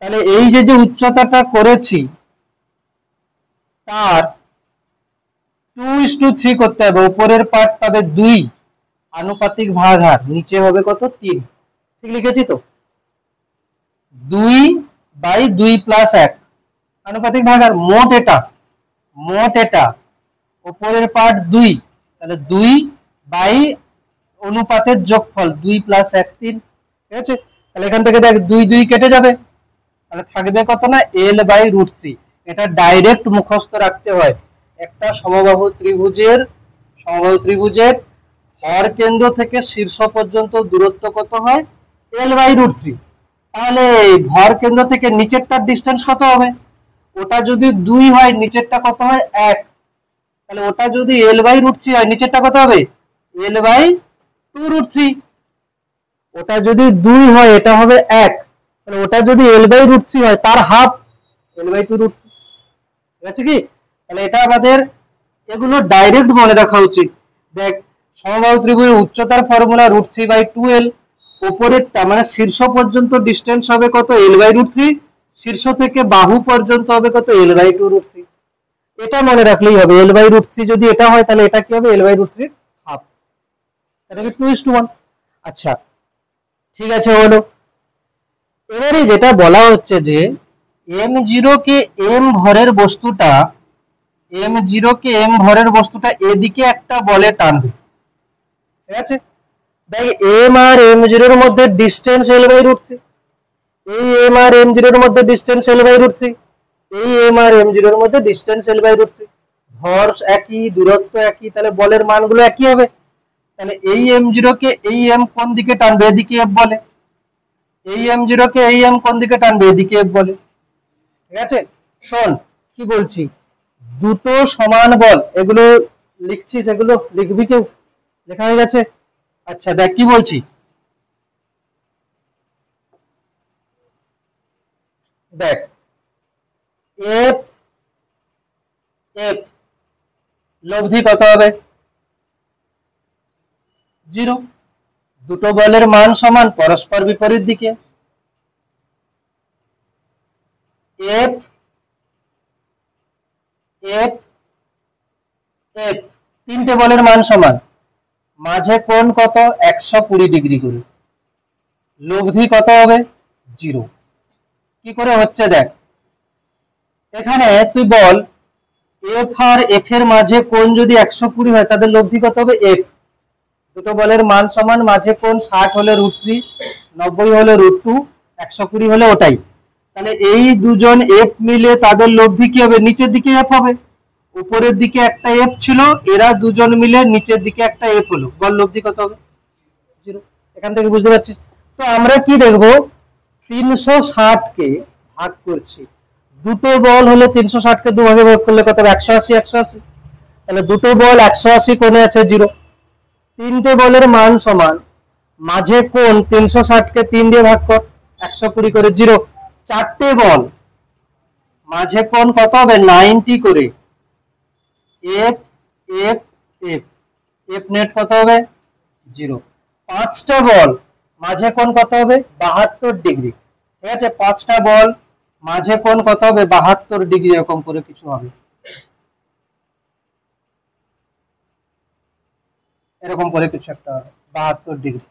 তাহলে এই যে যে উচ্চতাটা করেছি তার 2:3 করতে হবে, উপরের পার্ট পাবে 2, আনুপাতিক ভাগ আর নিচে হবে কত? 3। ঠিক লিখেছি তো? 2/2 প্লাস 1 আনুপাতিক ভাগ আর, মোট এটা উপরের পার্ট 2, তাহলে 2 বাই অনুপাতের যোগফল 2 প্লাস 1 3, ঠিক আছে। তাহলে এখান থেকে দেখ 2 2 কেটে যাবে, তাহলে থাকবে কত না? L/√3। এটা ডাইরেক্ট মুখস্থ রাখতে হয়। একটা সমবাহু ত্রিভুজের ভর কেন্দ্র থেকে শীর্ষ পর্যন্ত দূরত্ব কত হয়? L/√3। তাহলে ভর কেন্দ্র থেকে নিচেরটার ডিসটেন্স কত হবে? ওটা যদি 2 হয়, নিচেরটা কত হয়? 1। তাহলে ওটা যদি L/√3 হয়, নিচেরটা কত হবে? L/2√3। ওটা যদি 2 হয়, এটা হবে 1, তাহলে ওটা যদি L/√3 হয়, তার হাফ L/2√3, ঠিক আছে কি? তাহলে এটা আমাদের এগুলো ডাইরেক্ট মনে রাখা উচিত। দেখ সমবাহু ত্রিভুজের উচ্চতার ফর্মুলা √3/2L, উপরেরটা মানে শীর্ষ পর্যন্ত ডিসটেন্স হবে কত? L/√3, শীর্ষ থেকে বাহু পর্যন্ত হবে কত? L/2√3। এটা মনে রাখলেই হবে। L/√3 যদি এটা হয়, তাহলে এটা কি হবে? L/√3 হাফ, এটাকে 2:1। আচ্ছা ঠিক আছে, হলো। এবারে যেটা বলা হচ্ছে যে m0 কে m ভরের বস্তুটা এদিকে একটা বলে টানবে, ঠিক আছে। দেখ m আর m0 এর মধ্যে ডিসটেন্স L/√3, এই m আর m0 এর মধ্যে ডিসটেন্স L/√3, এই m আর m0 এর মধ্যে ডিসটেন্স L/√3, ভর একই, দূরত্ব একই, তাহলে বলের মানগুলো একই হবে। তাহলে এই m0 কে এই m কোন দিকে টানবে? এদিকে f বলে। এই m0 কে এই m কোন দিকে টানবে? এদিকে f বলে, ঠিক আছে। শোন কি বলছি, দুটো সমান বল, এগুলো লিখছিস, এগুলো লিখবি কেউ? লেখা হয়ে গেছে? আচ্ছা দেখ কি বলছি, দেখ এফ এফ লব্ধি কত হবে? 0। দুটো বলের মান সমান, পরস্পর বিপরীত দিকে। এফ এফ এফ তিনটে বলের মান সমান, মাঝে কোণ কত? 120 ডিগ্রি করে। লব্ধি কত হবে? 0। কি করে হচ্ছে দেখ, এখানে তুই বল এফ আর এফ এর মাঝে কোণ যদি 120 হয় তাদের লব্ধি কত হবে এফ। দুটো বলের মান সমান, মাঝে কোণ 60 হলে √3, 90 হলে √2, 120 হলে ওটাই। তাহলে এই দুজন এফ মিলে তাদের লব্ধি কি হবে, নিচের দিকে এফ হবে। উপরের দিকে একটা এফ ছিল, এরা দুজন মিলে নিচের দিকে একটা এফ হলো, বল লব্ধি কত হবে 0। এখান থেকে বুঝতে পারছিস? তো আমরা কি দেখবো, 360 কে ভাগ করছি, দুটো বল হলে 360 কে দুভাগে ভাগ করলে কত হবে 180, 180। তাহলে দুটো বল 180 কোণে আছে 0। তিনটে বলের মান সমান, মাঝে কোণ 360 কে 3 দিয়ে ভাগ কর, 120 করে 0। চারটে বল, মাঝে কোণ কত হবে 90 করে, F F F, F net কত হবে 0। পাঁচটা বল, মাঝে কোণ কত হবে 72 ডিগ্রি, ঠিক আছে? পাঁচটা বল মাঝে কোণ কত হবে 72 ডিগ্রি, এরকম করে কিছু হবে, এরকম করে কিছু একটা হবে 72 ডিগ্রি।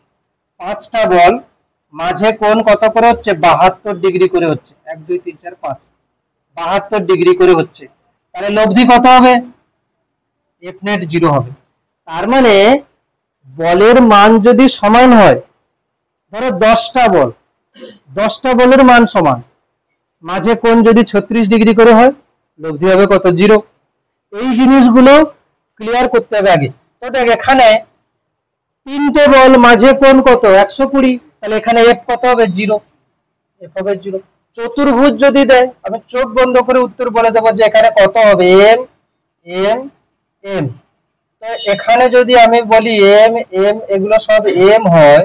পাঁচটা বল মাঝে কোণ কত করে হচ্ছে 72 ডিগ্রি করে হচ্ছে, 1 2 3 4 5, 72 ডিগ্রি করে হচ্ছে। তাহলে লব্ধি কত হবে, এফ নেট 0 হবে। তার মানে বলের মান যদি সমান হয়, ধরো 10টা বল, 10টা বলের মান সমান, মাঝে কোণ যদি 36 ডিগ্রি করে হয়, লব্ধি হবে কত 0। এই জিনিসগুলো ক্লিয়ার করতে হবে আগে। তো দেখ এখানে তিনটে বল, মাঝে কোণ কত 120, তাহলে এখানে এফ কত হবে 0, এফ হবে 0। চতুর্ভুজ যদি দেয়, আমি চোখ বন্ধ করে উত্তর বলে দেবো যে এখানে কত হবে এম এম এম। তো এখানে যদি আমি বলি এম এম, এগুলো সব এম হয়,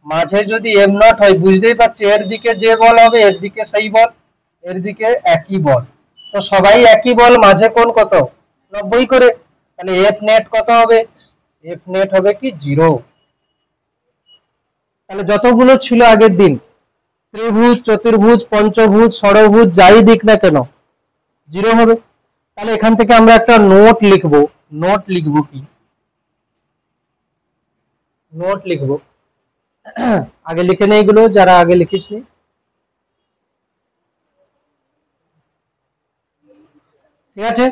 মাঝে যদি এম নট হয়, বুঝতেই পারছি এর দিকে যে বল হবে এর দিকে সেই বল, এর দিকে একই বল, তো সবাই একই বল, মাঝে কোণ কত 90 করে, তাহলে এফ নেট কত হবে, এফ নেট হবে কি 0। তাহলে যতগুলো ছিল আগের দিন, ত্রিভুজ, চতুর্ভুজ, পঞ্চভুজ, ষড়ভুজ, যাই দিক না কেন 0 হবে। তাহলে এখান থেকে আমরা একটা নোট লিখবো। নোট লিখবো কি, নোট লিখবো, আগে লিখে নেই এগুলো যারা আগে লিখিসনি। ঠিক আছে,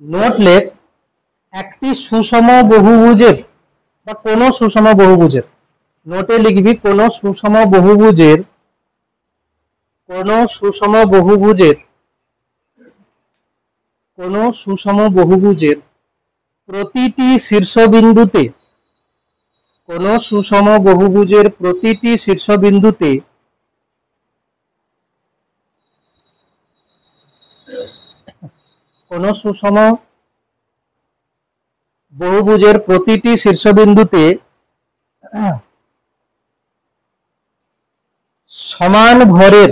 নোট লেখ, একটি সুষম বহুভুজের বা কোন সুষম বহুভুজের, নোটে লিখবি কোন সুষম বহুভুজের, কোন সুষম বহুভুজের, কোন সুষম বহুভুজের প্রতিটি শীর্ষবিন্দুতে, কোন সুষম বহুভুজের প্রতিটি শীর্ষবিন্দুতে কোন সুষম বহুভুজের প্রতিটি শীর্ষবিন্দুতে সমান ভরের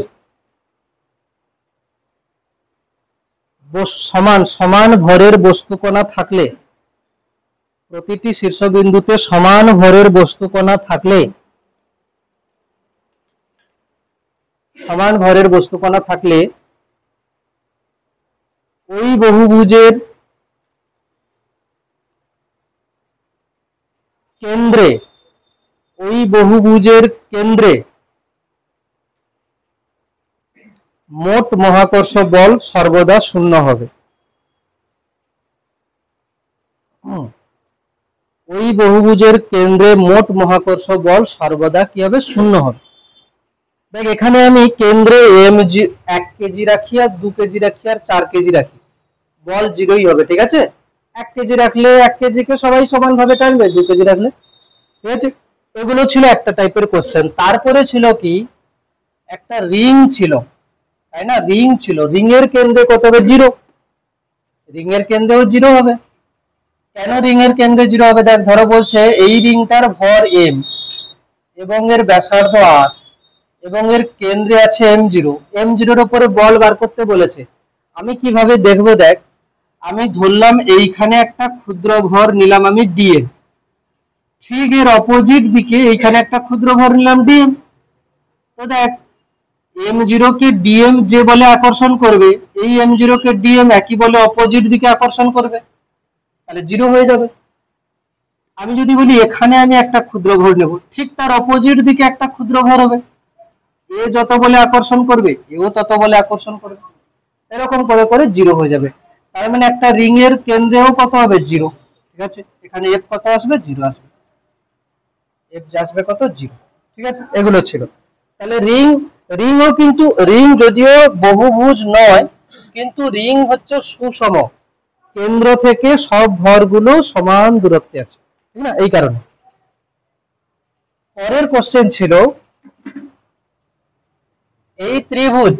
সমান ভরের বস্তুকণা থাকলে, প্রতিটি শীর্ষবিন্দুতে সমান ভরের বস্তুকণা থাকলে, সমান ভরের বস্তুকণা থাকলে ওই বহুভুজের কেন্দ্রে, ওই বহুভুজের কেন্দ্রে মোট মহাকর্ষ বল সর্বদা 0 হবে। ওই বহুভুজের কেন্দ্রে মোট মহাকর্ষ বল সর্বদা কি হবে 0 হবে। দেখ এখানে আমি কেন্দ্রে এম 1 কেজি রাখি, আর 2 কেজি রাখি, আর 4 কেজি রাখি, বল 0ই হবে। ঠিক আছে, 1 কেজি রাখলে 1 কেজিকে সবাই সমান ভাবে টানবে, 2 কেজি রাখলে, ঠিক আছে। এগুলো ছিল একটা টাইপের কোশ্চেন। তারপরে ছিল কি, একটা রিং ছিল, তাই না? রিং ছিল, রিং এর কেন্দ্রে কত হবে 0, রিং এর কেন্দ্রেও 0 হবে। কেন রিং এর কেন্দ্রে 0 হবে? দেখ ধরো বলছে এই রিংটার ভর m এবং এর ব্যাসার্ধ r এবং এর কেন্দ্রে আছে m0, m0 এর উপরে বল বার করতে বলেছে। আমি কিভাবে দেখবো, দেখ আমি ধরলাম এইখানে একটা ক্ষুদ্র ভর নিলাম আমি dm, ঠিক এর অপোজিট দিকে এইখানে একটা ক্ষুদ্র ভর নিলাম dm। তো দেখ m0 কে dm যে বলে আকর্ষণ করবে, এই m0 কে dm একই বলে অপোজিট দিকে আকর্ষণ করবে, তাহলে 0 হয়ে যাবে। আমি যদি বলি এখানে আমি একটা ক্ষুদ্র ভর নেব, ঠিক তার অপোজিট দিকে একটা ক্ষুদ্র ভর হবে, এ যত বলে আকর্ষণ করবে এও তত বলে আকর্ষণ করবে, এরকম করে করে 0 হয়ে যাবে। তার মানে একটা রিং এর কেন্দ্রেও কত হবে 0, ঠিক আছে, এখানে এফ কত আসবে 0 আসবে, এফ আসবে কত 0, ঠিক আছে, এগুলো ছিল। তাহলে রিংও কিন্তু রিং যদিও বহুভুজ নয়, কিন্তু রিং হচ্ছে সুষম, কেন্দ্র থেকে সব ভরগুলো সমান দূরত্বে আছে, ঠিক না, এই কারণে। পরের কোশ্চেন ছিল এই ত্রিভুজ,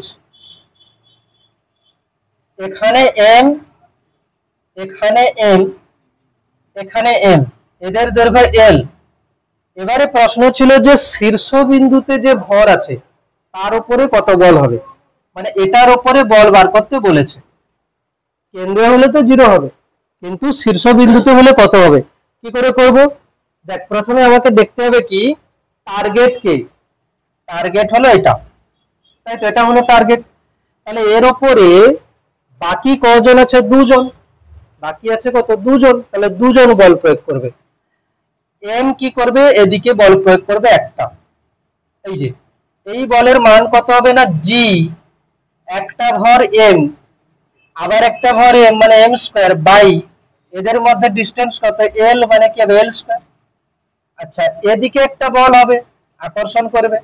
এখানে এম, এখানে এম, এখানে এম, এদের দৈর্ঘ্য এল। এবারে প্রশ্ন ছিল যে শীর্ষবিন্দুতে যে ভর আছে তার উপরে কত বল হবে, মানে এটার উপরে বল বার করতে বলেছে। কেন্দ্রে হলে তো 0 হবে, কিন্তু শীর্ষবিন্দুতে হলে কত হবে, কি করে করব? দেখ, প্রথমে আমাকে দেখতে হবে কি টার্গেট কে, টার্গেট হলো এটা, তাই তো, এটা হলো টার্গেট। তাহলে এর উপরে বাকি কজন আছে, 2 জন, বাকি আছে কত, 2 জন, তাহলে 2 জন বল প্রয়োগ করবে। এম কি করবে, এদিকে বল প্রয়োগ করবে একটা, এই যে এই বলের মান কত হবে না জি, একটা ভর এম, আবার একটা ভর এম মানে এম স্কয়ার বাই এদের মধ্যে ডিসটেন্স কত এল, মানে কি হবে এল স্কয়ার। আচ্ছা, এদিকে একটা বল হবে আকর্ষণ করবে,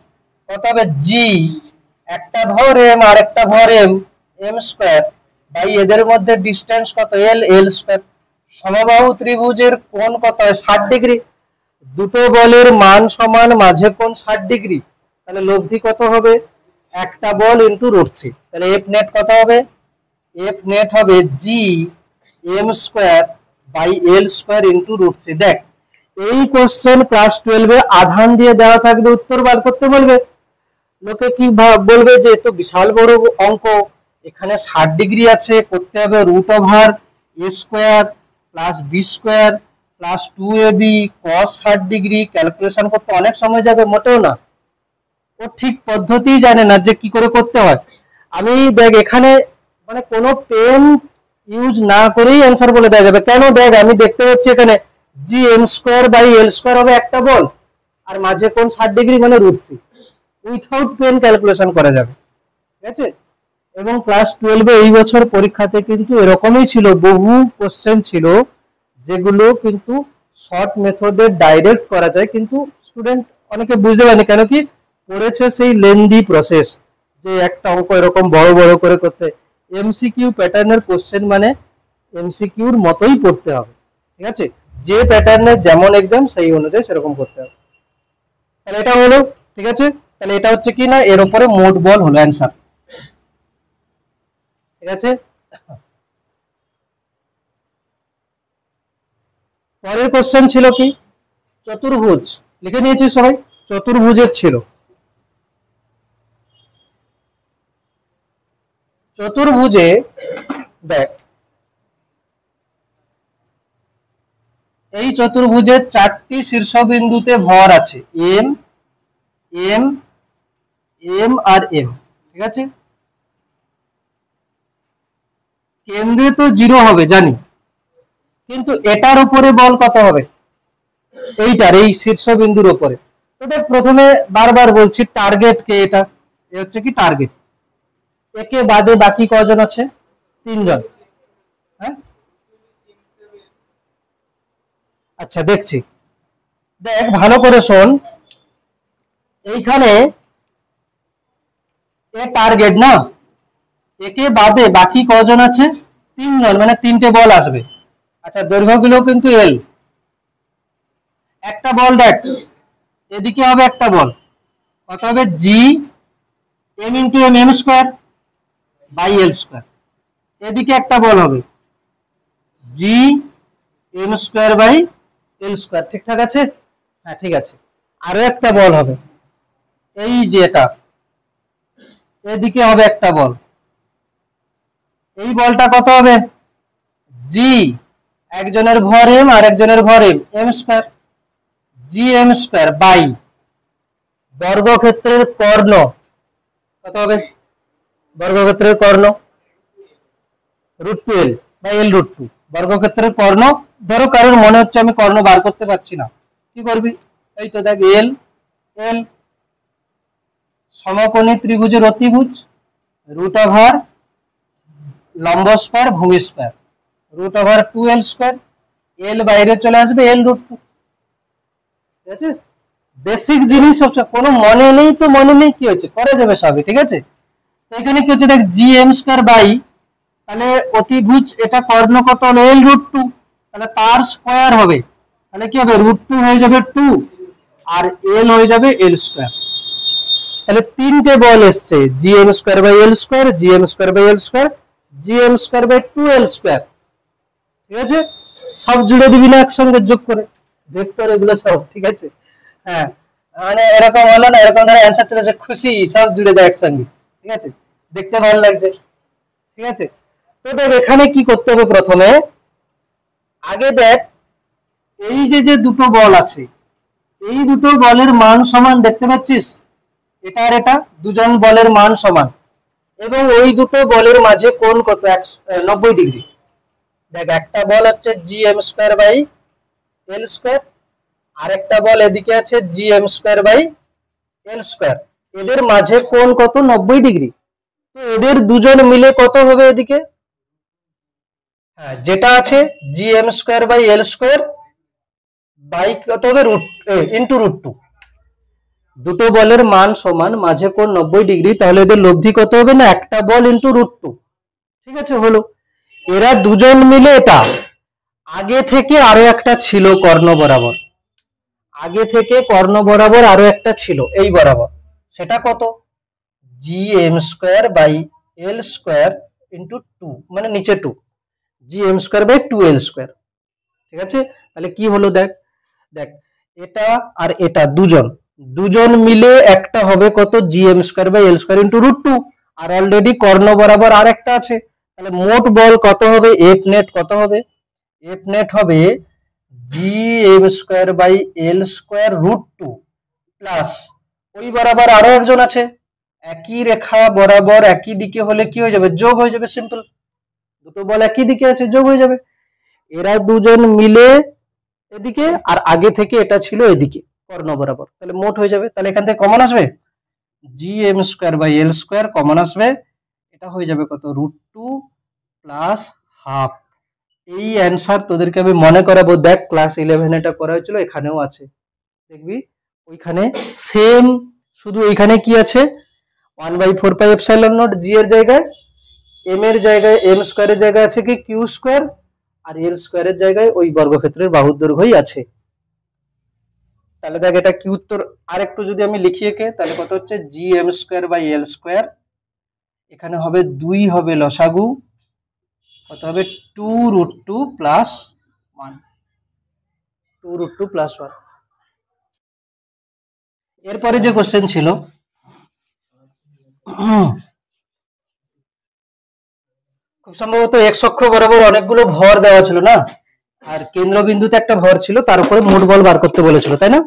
কত হবে জি, একটা ভর এম আর একটা ভর এম, এম স্কয়ার বাই এদের মধ্যে ডিসটেন্স কত এল, এল স্কয়ার। সমবাহু ত্রিভুজের কোণ কত হয় 60 ডিগ্রি, দুটো বলের মান সমান, মাঝে কোণ 60 ডিগ্রি, তাহলে লব্ধি কত হবে, একটা বল ইনটু √3, তাহলে এফ নেট কত হবে, এফ নেট হবে g m square by l square into √3। দেখ, এই কোশ্চেন ক্লাস 12 এ আধান দিয়ে দেওয়া থাকবে, উত্তর বার করতে বলবে, লোকে কি বলবে যে তো বিশাল বড় অঙ্ক, এখানে 60 ডিগ্রি আছে, করতে হবে √a square plus b square plus 2ab cos 60 degree, calculation করতে অনেক সময় যাবে, মোটেও না, ও ঠিক পদ্ধতি জানে না যে কি করে করতে হয়। আমি দেখ এখানে মানে কোনো পেন ইউজ না করেই অ্যান্সার বলে দেওয়া যাবে, কেন, দেখ আমি দেখতে পাচ্ছি এখানে g m square by l square হবে একটা বল, আর মাঝে কোণ 60 ডিগ্রি মানে √3, উইথাউট পেন ক্যালকুলেশন করা যাবে, ঠিক আছে। এবং ক্লাস 12 এ এই বছর পরীক্ষাতে কিন্তু এরকমই ছিল, বহু কোশ্চেন ছিল যেগুলো কিন্তু শর্ট মেথডে ডাইরেক্ট করা যায়, কিন্তু স্টুডেন্ট অনেকে বুঝতে পারেনি, কেন কি পড়েছে সেই লেন্দি প্রসেস, যে একটা অঙ্ক এরকম বড় বড় করে করতে। এমসিকিউ প্যাটার্নের কোশ্চেন মানে এমসিকিউর মতোই পড়তে হবে, ঠিক আছে, যে প্যাটার্নের যেমন এক্সাম সেই অনুযায়ী সেরকম করতে হবে। তাহলে এটা হলো, ঠিক আছে, তাহলে এটা হচ্ছে কি না এর উপরে মোট বল হলো অ্যান্সার, ঠিক আছে। পরের কোশ্চেন ছিল কি চতুর্ভুজ, লিখে নিয়েছি সবাই, চতুর্ভুজের ছিল। চতুর্ভুজে দেখ, এই চতুর্ভুজের 4টি শীর্ষবিন্দুতে ভর আছে এম, এম, এম আর এম, ঠিক আছে। কেন্দ্রে তো 0 হবে জানি, কিন্তু এটার উপরে বল কত হবে, এইটার এই শীর্ষবিন্দুর উপরে। তো দেখ, প্রথমে বারবার বলছি টার্গেট কে, এটা এ হচ্ছে কি টার্গেট, একে বাদে বাকি কজন আছে, 3 জন, হ্যাঁ, আচ্ছা দেখছি, দেখ ভালো করে শোন, এইখানে এ টার্গেট না, একে বাদে বাকি কজন আছে, 3 জন, মানে 3টে বল আসবে। আচ্ছা, দৈর্ঘ্য গুলো কিন্তু এল, একটা বল দেখ এদিকে হবে একটা বল, কত হবে g m into m, m square by l square, এদিকে একটা বল হবে g m square by l square, ঠিকঠাক আছে, হ্যাঁ ঠিক আছে। আরো একটা বল হবে এই যে এটা, এদিকে হবে একটা বল, এই বলটা কত হবে জি, একজনের ভর এম আর একজনের ভর m, m square, g m square by বর্গক্ষেত্রের কর্ণ, কত হবে বর্গক্ষেত্রের কর্ণ √2l বাই এল √2, বর্গক্ষেত্রের কর্ণ। ধরো কারোর মনে হচ্ছে আমি কর্ণ বার করতে পারছি না, কি করবি, এই তো দেখ এল, এল সমকোণী ত্রিভুজের অতিভুজ √, লম্ব স্কয়ার ভূমি স্কয়ার, √2l², এল বাইরে চলে আসবে l√2। ঠিক আছে, বেসিক জিনিস কোনো মনে নেই তো মনে নেই, কি হচ্ছে করা যাবে সবই। ঠিক আছে, তো এখানে কি হচ্ছে দেখ, gm² বাই, তাহলে অতিভুজ এটা কর্ণ কত হলো l√2, তাহলে তার স্কয়ার হবে, তাহলে কি হবে √2 হয়ে যাবে 2 আর l হয়ে যাবে l²। তাহলে তিনটে বল এসছে, gm² by l², gm² by l², gm² by 2l²। ঠিক আছে, সব জুড়ে দিবি না একসঙ্গে যোগ করে, ভেক্টর এগুলো সব। ঠিক আছে, হ্যাঁ মানে এরকম হলো না, এরকম ধরে অ্যান্সার চলে আসে, খুশি, সব জুড়ে দেয় একসঙ্গে। ঠিক আছে, দেখতে ভালো লাগছে। ঠিক আছে, তো দেখ এখানে কি করতে হবে, প্রথমে আগে দেখ এই যে যে দুটো বল আছে, এই দুটো বলের মান সমান, দেখতে পাচ্ছিস এটা আর এটা, দুজন বলের মান সমান, এবং ওই দুটো বলের মাঝে কোণ কত 90 ডিগ্রি। দেখ একটা বল হচ্ছে gm² বাই l², আর একটা বল এদিকে আছে gm² বাই l², এদের মাঝে কোণ কত 90 ডিগ্রি। তো এদের দুজন মিলে কত হবে এদিকে, হ্যাঁ যেটা আছে gm² বাই l² বাই কত হবে ইন্টু √2। দুটো বলের মান সমান, মাঝে কোণ 90 ডিগ্রি, তাহলে এদের লব্ধি কত হবে না একটা বল ইন্টু √2। ঠিক আছে, হলো। এরা দুজন মিলে এটা, আগে থেকে আরো একটা ছিল কর্ণ বরাবর, আগে থেকে কর্ণ বরাবর আরো একটা ছিল এই বরাবর, সেটা কত gm² বাই l² ইন্টু 2, মানে নিচে 2, gm² বাই 2l²। ঠিক আছে, তাহলে কি হলো দেখ, দেখ এটা আর এটা দুজন, দুজন মিলে একটা হবে কত gm² বাই l² ইন্টু √2, আর অলরেডি কর্ণ বরাবর আর একটা আছে, তাহলে মোট বল কত হবে, এফ নেট কত হবে, এফ নেট হবে gm² বাই l² √2 প্লাস ওই বরাবর আরো একজন আছে, একই রেখা বরাবর একই দিকে হলে কি হয়ে যাবে, যোগ হয়ে যাবে, সিম্পল, দুটো বল একই দিকে আছে, যোগ হয়ে যাবে। এরা দুজন মিলে এদিকে, আর আগে থেকে এটা ছিল এদিকে কর্ণ বরাবর, তাহলে মোট হয়ে যাবে। তাহলে এখান থেকে কমন আসবে gm² বাই l² কমন আসবে, এটা হয়ে যাবে কত √2 প্লাস হাফ। এই অ্যান্সার তোদেরকে আমি মনে করাবো, দেখ ক্লাস 11 এটা করা হয়েছিল, এখানেও আছে, দেখবি ওইখানে সেম, শুধু এইখানে কি আছে 1/4πε0 জি এর জায়গায়, এম এর জায়গায় m² এর জায়গায় আছে কি q², আর l² এর জায়গায় ওই বর্গক্ষেত্রের বাহুর দৈর্ঘ্যই আছে। তাহলে দেখ এটা কি উত্তর, আর একটু যদি আমি লিখি একে, তাহলে কত হচ্ছে gm² বাই l², এখানে হবে 2 হবে লসাগু, কত হবে 2√2 প্লাস 1, 2√2 প্লাস 1। এরপরে যে কোশ্চেন ছিল, খুব সম্ভবত এক্স অক্ষ বরাবর অনেকগুলো ভর দেওয়া ছিল না, আর কেন্দ্রবিন্দুতে একটা ভর ছিল, তার উপরে মোট বল বার করতে বলেছিল, তাই না?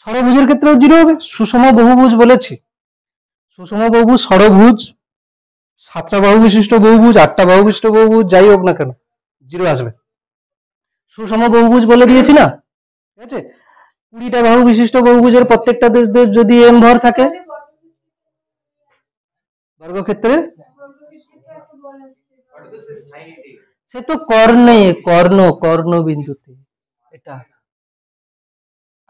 ষড়ভুজের ক্ষেত্রেও 0 হবে, সুষম বহুভুজ বলেছি, সুষম বহুভুজ, ষড়ভুজ, 7টা বাহু বিশিষ্ট বহুভুজ, 8টা বাহু বিশিষ্ট বহুভুজ, যাই হোক না কেন 0 আসবে। সুষম বহুভুজ বলে দিয়েছি না, ঠিক আছে, 20টা বাহু বিশিষ্ট বহুভুজের প্রত্যেকটা যদি m ভর থাকে, বর্গক্ষেত্রে সে তো কর্ণে, কর্ণ বিন্দুতে এটা।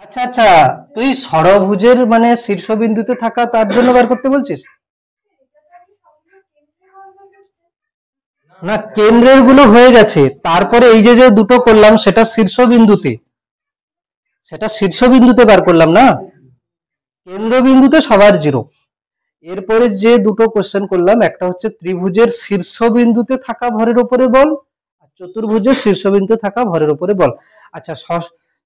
আচ্ছা আচ্ছা, তুই ষড়ভুজের মানে শীর্ষবিন্দুতে থাকা তার জন্য বার করতে বলছিস না, কেন্দ্রের গুলো হয়ে গেছে, তারপরে এই যে যে দুটো করলাম সেটা শীর্ষবিন্দুতে, সেটা শীর্ষবিন্দুতে বার করলাম না, কেন্দ্রবিন্দুতে সবার 0। এরপরে যে দুটো কোশ্চেন করলাম, একটা হচ্ছে ত্রিভুজের শীর্ষবিন্দুতে থাকা ভরের উপরে বল, আর চতুর্ভুজের শীর্ষবিন্দুতে থাকা ভরের উপরে বল। আচ্ছা,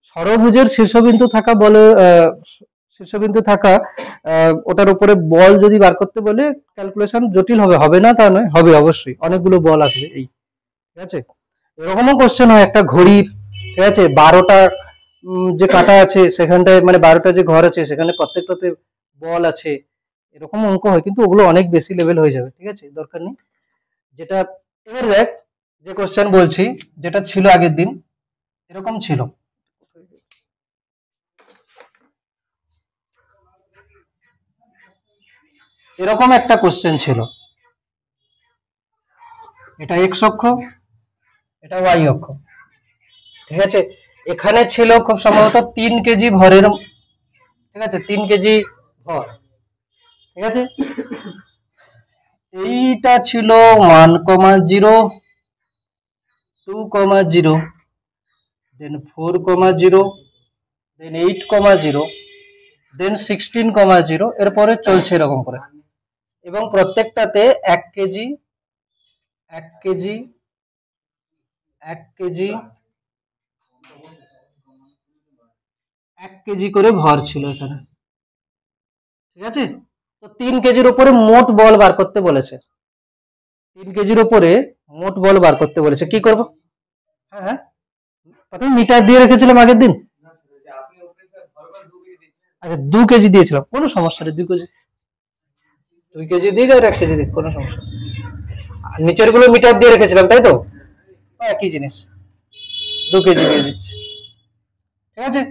ষড়ভুজের শীর্ষবিন্দু থাকা বলে, শীর্ষবিন্দু থাকা ওটার উপরে বল যদি বার করতে বলে, ক্যালকুলেশন জটিল হবে, হবে না তা নয়, হবে অবশ্যই, অনেকগুলো বল আসবে এই। ঠিক আছে, এরকমও কোশ্চেন হয় একটা ঘড়ির, ঠিক আছে 12টা যে কাটা আছে সেখানটায়, মানে 12টা যে ঘর আছে সেখানে প্রত্যেকটাতে বল আছে, এরকম অঙ্ক হয়, কিন্তু ওগুলো অনেক বেশি লেভেল হয়ে যাবে, ঠিক আছে, দরকার নেই। যেটা এবার দেখ, যে কোশ্চেন বলছি, যেটা ছিল আগের দিন, এরকম ছিল, এরকম একটা কোশ্চেন ছিল, এটা এক্স অক্ষ, এটা ওয়াই অক্ষ। ঠিক আছে, এখানে ছিল খুব সম্ভবত 3 কেজি ভরের, ঠিক আছে, 3 কেজি ভর। ঠিক আছে, এইটা ছিল 1,0, 2,0, দেন 4,0, দেন 8,0, দেন 16,0, এরপরে চলছে এরকম করে, এবং প্রত্যেকটাতে 1 কেজি 1 কেজি 1 কেজি 1 কেজি করে ভর ছিল এখানে। ঠিক আছে, তো 3 কেজির উপরে মোট বল বার করতে বলেছে, 3 কেজির উপরে মোট বল বার করতে বলেছে, কি করব? হ্যাঁ হ্যাঁ, প্রথমে মিটার দিয়ে রেখেছিলাম আগের দিন। আচ্ছা 2 কেজি দিয়েছিলাম, কোনো সমস্যা নেই, 2 কেজি দিক আর 1 কেজি দিক, কোনো সমস্যা। আর নিচের গুলো মিটার দিয়ে রেখেছিলাম, তাই তো, একই জিনিস, 2 কেজি দিয়ে দিচ্ছি। ঠিক আছে,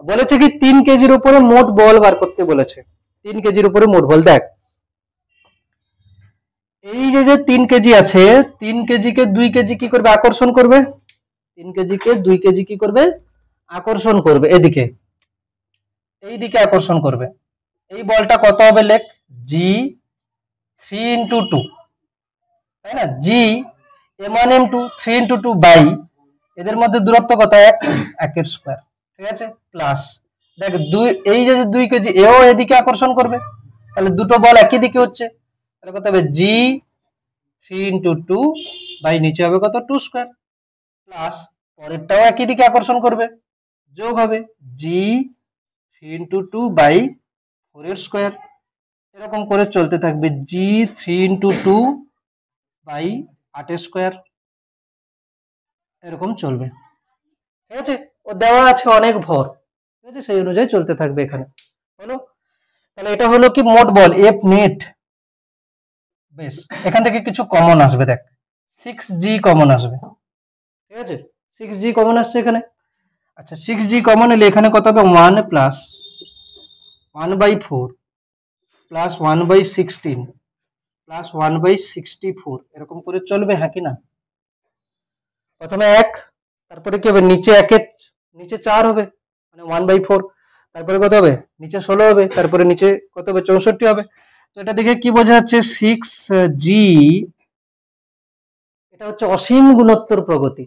বলেছে কি 3 কেজির উপরে মোট বল বার করতে বলেছে, 3 কেজির উপরে মোট বল। দেখ এই যে 3 কেজি আছে, 3 কেজিকে 2 কেজি কি করবে? আকর্ষণ করবে। 3 কেজিকে 2 কেজি কি করবে? আকর্ষণ করবে এদিকে, এই দিকে আকর্ষণ করবে। এই বলটা কত হবে? লেখ জি 3 ইন্টু 2, তাই না? জি m1 m2 3 ইন্টু 2 বাই, এদের মধ্যে দূরত্ব কত? 1, 1 এর স্কয়ার। ঠিক আছে, প্লাস দেখ এই যে 2 কেজি এও এদিকে আকর্ষণ করবে, তাহলে দুটো বল একই দিকে হচ্ছে, তাহলে কত হবে? জি 3 ইন্টু 2 বাই নিচে হবে কত? 2 স্কয়ার, প্লাস পরেরটাও একই দিকে আকর্ষণ করবে, যোগ হবে জি 3 ইন্টু 2 বাই 4 এর স্কয়ার। এরকম করে চলতে থাকবে, জি 3 ইন্টু 2 বাই 8 এর স্কয়ার, এরকম চলবে। ঠিক আছে, ও দেওয়া আছে অনেক ভর, ঠিক আছে, সেই অনুযায়ী চলতে থাকবে এখানে। হলো, তাহলে এটা হলো কি মোট বল এফ নেট। বেশ, এখান থেকে কিছু কমন আসবে, দেখ 6g কমন আসবে। ঠিক আছে, 6g কমন আসছে এখানে। আচ্ছা 6g কমন এলে এখানে কত হবে? 1 প্লাস 1/4 প্লাস 1/16 প্লাস 1/64, এরকম করে চলবে, হ্যাঁ কি না? প্রথমে 1, তারপরে কি হবে? নিচে 1 এর নিচে 4 হবে, মানে 1/4, তারপরে কত হবে? নিচে 16 হবে, তারপরে নিচে কত হবে? 64 হবে। তো এটা দেখে কি বোঝা যাচ্ছে? 6g, এটা হচ্ছে অসীম গুণোত্তর প্রগতি।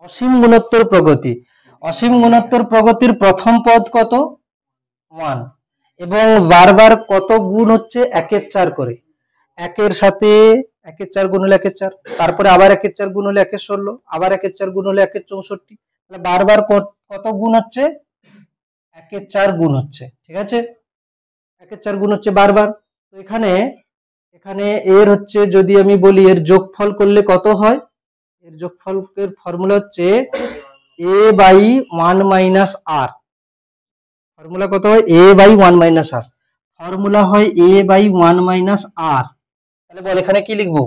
অসীম গুণোত্তর প্রগতি, অসীম গুণোত্তর প্রগতির প্রথম পদ কত? 1, এবং বারবার কত গুণ হচ্ছে? 1 এর 4 করে, 1 এর সাথে 1 এর 4 গুণ হলে 1 এর 4, তারপরে আবার 1 এর 4 গুণ হলে 1 এর 16, আবার 1 এর 4 গুণ হলে 1 এর 64, তাহলে বারবার কত গুণ হচ্ছে? 1 এর 4 গুণ হচ্ছে। ঠিক আছে, 1 এর 4 গুণ হচ্ছে বারবার। তো এখানে এখানে এর হচ্ছে, যদি আমি বলি এর যোগফল করলে কত হয়? এর যোগফলের ফর্মুলা হচ্ছে a by 1 minus r. Formula কত হয়? a by 1 minus r, formula হয় a বাই 1 মাইনাস আর। তাহলে বল এখানে কি লিখবো?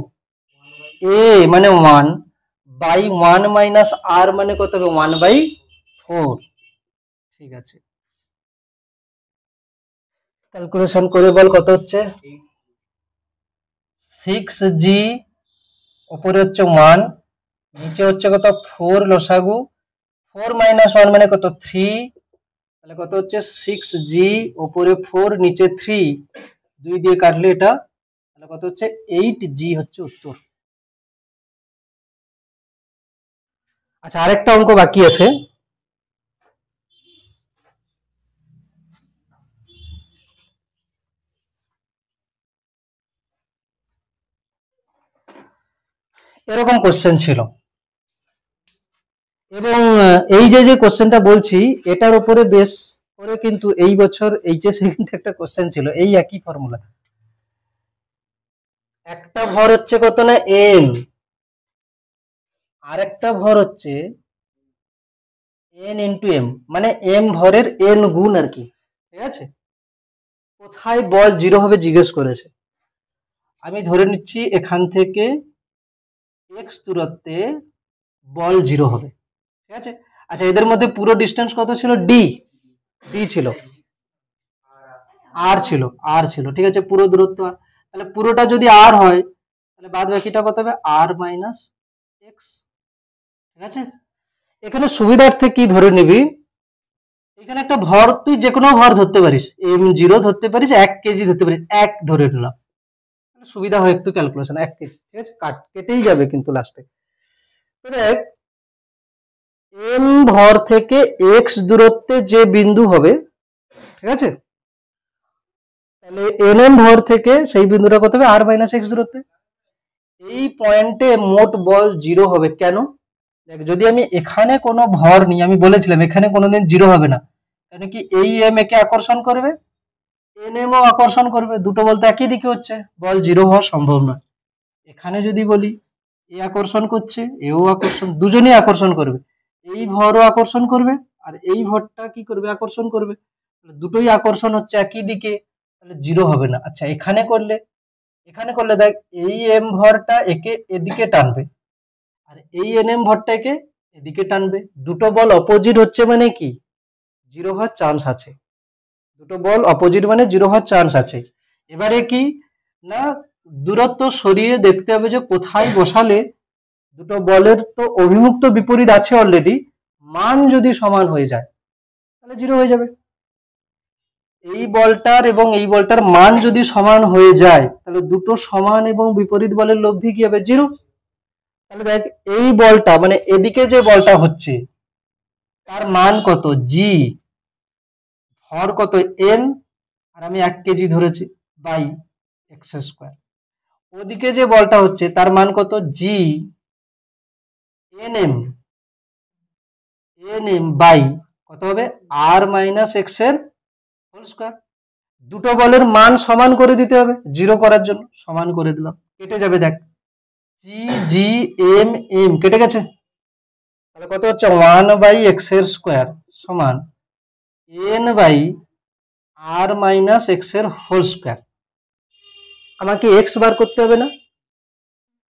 a মানে 1 বাই 1 মাইনাস আর মানে কত হবে? 1/4। ঠিক আছে, ক্যালকুলেশন করে বল কত হচ্ছে? 6g, উপরে হচ্ছে 1, নিচে হচ্ছে কত? 4 লসাগু, 4 মাইনাস 1 মানে কত? 3, তাহলে কত হচ্ছে? 6g, উপরে 4 নিচে 3, 2 দিয়ে কাটলে এটা, তাহলে কত হচ্ছে? 8g হচ্ছে উত্তর। আচ্ছা আরেকটা অঙ্ক বাকি আছে, এরকম কোশ্চেন ছিল, এবং এই যে কোশ্চেনটা বলছি এটার উপরে বেশ করে কিন্তু এই বছর এইচএসে কিন্তু একটা কোশ্চেন ছিল, এই একই ফর্মুলা। একটা ভর হচ্ছে কত না এম, আর একটা ভর হচ্ছে এন ইন্টু এম, মানে এম ভরের এন গুণ আর কি। ঠিক আছে, কোথায় বল জিরো হবে জিজ্ঞেস করেছে। আমি ধরে নিচ্ছি এখান থেকে এক্স দূরত্বে বল জিরো হবে। ঠিক আছে, আচ্ছা এদের মধ্যে পুরো ডিস্টেন্স কত ছিল? ডি, ডি ছিল, আর ছিল, আর ছিল। ঠিক আছে, পুরো দূরত্ব, তাহলে পুরোটা যদি আর হয় তাহলে বাদ বাকিটা কত হবে আর মাইনাস এক্স। ঠিক আছে, এখানে সুবিধার্থে কি ধরে নিবি, এখানে একটা ভর তুই যে কোনো ভর ধরতে পারিস, m0 ধরতে পারিস, 1 কেজি ধরতে পারিস, 1 ধরে নিলাম, সুবিধা হয় একটু ক্যালকুলেশন। 1 কেজি, ঠিক আছে, কেটেই যাবে কিন্তু লাস্টে। তো দেখ, m ভর থেকে x দূরত্বে যে বিন্দু হবে, ঠিক আছে, তাহলে nm ভর থেকে সেই বিন্দুটা কত হবে, r মাইনাস এক্স দূরত্বে। এই পয়েন্টে মোট বল 0 হবে। কেন? দেখ, যদি আমি এখানে কোনো ভর নিই, আমি বলেছিলাম এখানে কোনোদিন 0 হবে না, কেন কি এই m একে আকর্ষণ করবে, nm ও আকর্ষণ করবে, দুটো বল তো একই দিকে হচ্ছে, বল 0 হওয়া সম্ভব নয়। এখানে যদি বলি এ আকর্ষণ করছে, এও আকর্ষণ, দুজনেই আকর্ষণ করবে, এই ভরও আকর্ষণ করবে আর এই ভরটা কি করবে, আকর্ষণ করবে, দুটোই আকর্ষণ হচ্ছে একই দিকে, তাহলে 0 হবে না। আচ্ছা, এখানে করলে দেখ, এই m ভরটা একে এদিকে টানবে আর এই nm ভরটা একে এদিকে টানবে, দুটো বল অপোজিট হচ্ছে মানে কি 0 হওয়ার চান্স আছে, দুটো বল অপোজিট মানে 0 হওয়ার চান্স আছে। এবারে কি না, দূরত্ব সরিয়ে দেখতে হবে যে কোথায় বসালে দুটো বলের তো অভিমুখ তো বিপরীত আছে অলরেডি, মান যদি সমান হয়ে যায় তাহলে 0 হয়ে যাবে। এই বলটার এবং এই বলটার মান যদি সমান হয়ে যায় তাহলে দুটো সমান এবং বিপরীত বলের লব্ধি কি হবে, 0। তাহলে দেখ, এই বলটা মানে এদিকে যে বলটা হচ্ছে তার মান কত, জি, ভর কত, এম, আর আমি 1 কেজি ধরেছি বাই এক্স স্কোয়ার। ওদিকে যে বলটা হচ্ছে তার মান কত, জি এন এম বাই কত হবে, আর মাইনাস এক্স এর হোল স্কোয়ার। দুটো বলের মান সমান করে দিতে হবে 0 করার জন্য, সমান করে দিলাম, কেটে যাবে, দেখ জি জি এম কেটে গেছে, তাহলে কত হচ্ছে 1 বাই এক্স এর স্কোয়ার সমান n by r minus x এর হোল স্কোয়ার। আমাকে এক্স বার করতে হবে না।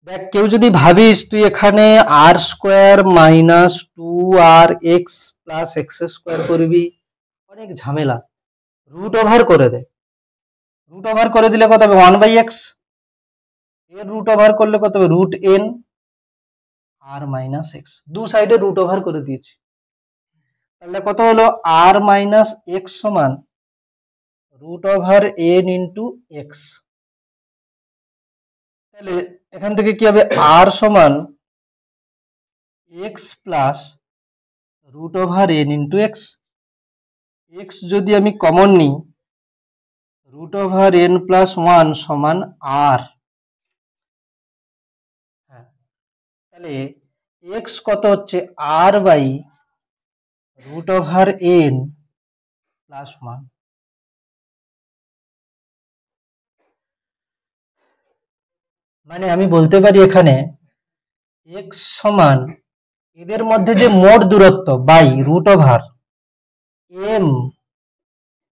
দেখ, কেউ যদি ভাবিস তুই এখানে r square minus 2r x plus x square করবি, অনেক ঝামেলা, রুট ওভার করে দে, রুট ওভার করে দিলে কত হবে, 1 বাই এক্স, এর রুট ওভার করলে কত হবে, root n r minus x, দু সাইডে রুট ওভার করে দিয়েছি, তাহলে কত হলো, আর মাইনাস এক্স সমান root over n into x. তাহলে এখান থেকে কি হবে, আর সমান x plus root over n into x. X যদি আমি কমন নিই, রুট ওভার এন প্লাস 1 সমান আর, তাহলে এক্স কত হচ্ছে, r by root over n plus 1। মানে আমি বলতে পারি এখানে এক্স সমান এদের মধ্যে যে মোট দূরত্ব by root over m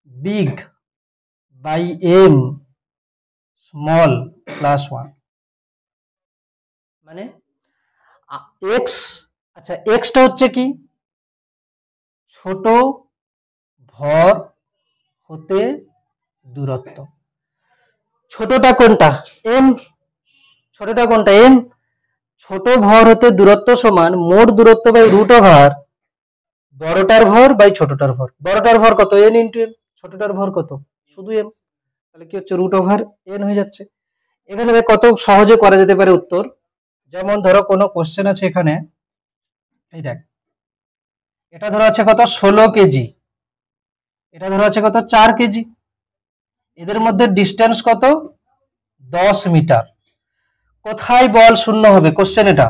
big by m small plus 1। মানে এক্স, আচ্ছা এক্সটা হচ্ছে কি, ছোট ভর হতে দূরত্ব, ছোটটা কোনটা, এম, ছোটটা কোনটা, এম, ছোট ভর হতে দূরত্ব সমান মোট দূরত্ব বাই রুট ওভার বড়টার ভর বাই ছোটটার ভর, বড়টার ভর কত, এন ইন্টু এম, ছোটটার ভর কত, শুধু এম, তাহলে কি হচ্ছে, রুট ওভার এন হয়ে যাচ্ছে। এখানে কত সহজে করা যেতে পারে উত্তর, যেমন ধরো কোনো কোশ্চেন আছে এখানে, এই দেখ, এটা ধরো আছে কত 16 কেজি, এটা ধরো আছে কত 4 কেজি, এদের মধ্যে ডিস্টেন্স কত 10 মিটার, কোথায় বল শূন্য হবে, কোশ্চেন এটা,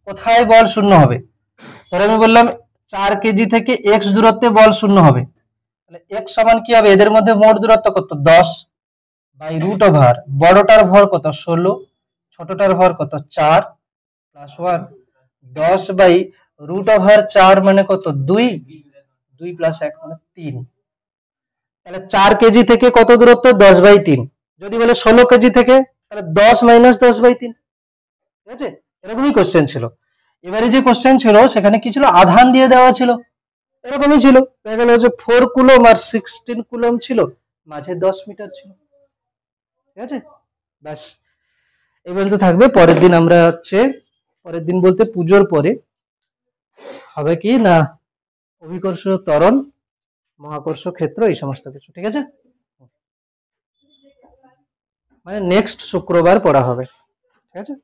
কোথায় বল শূন্য হবে, ধরো আমি বললাম 4 কেজি থেকে x দূরত্বে বল শূন্য হবে, তাহলে x সমান কি হবে, এদের মধ্যে মোট দূরত্ব কত 10 বাই রুট ওভার বড়টার ভর কত 16, ছোটটার ভর কত 4 প্লাস 1, 10 বাই রুট ওভার 4 মানে কত 2, 2 প্লাস 1 মানে 3। তাহলে 4 কেজি থেকে কত দূরত্ব, 10 বাই 3, যদি বলে 16 কেজি থেকে তাহলে 10 মাইনাস 10 বাই 3, ঠিক আছে, এরকমই কোশ্চেন ছিল। এবারে যে কোশ্চেন ছিল সেখানে কি ছিল, আধান দিয়ে দেওয়া ছিল, এরকমই ছিল, দেখা গেল যে 4 কুলম আর 16 কুলম ছিল, মাঝে 10 মিটার ছিল, ঠিক আছে, ব্যাস এই পর্যন্ত থাকবে। পরের দিন আমরা হচ্ছে, পরের দিন বলতে পুজোর পরে হবে কি না, অভিকর্ষ ত্বরণ, মহাকর্ষ ক্ষেত্র, এই সমস্ত কিছু, ঠিক আছে? মানে নেক্সট শুক্রবার পড়া হবে, ঠিক আছে?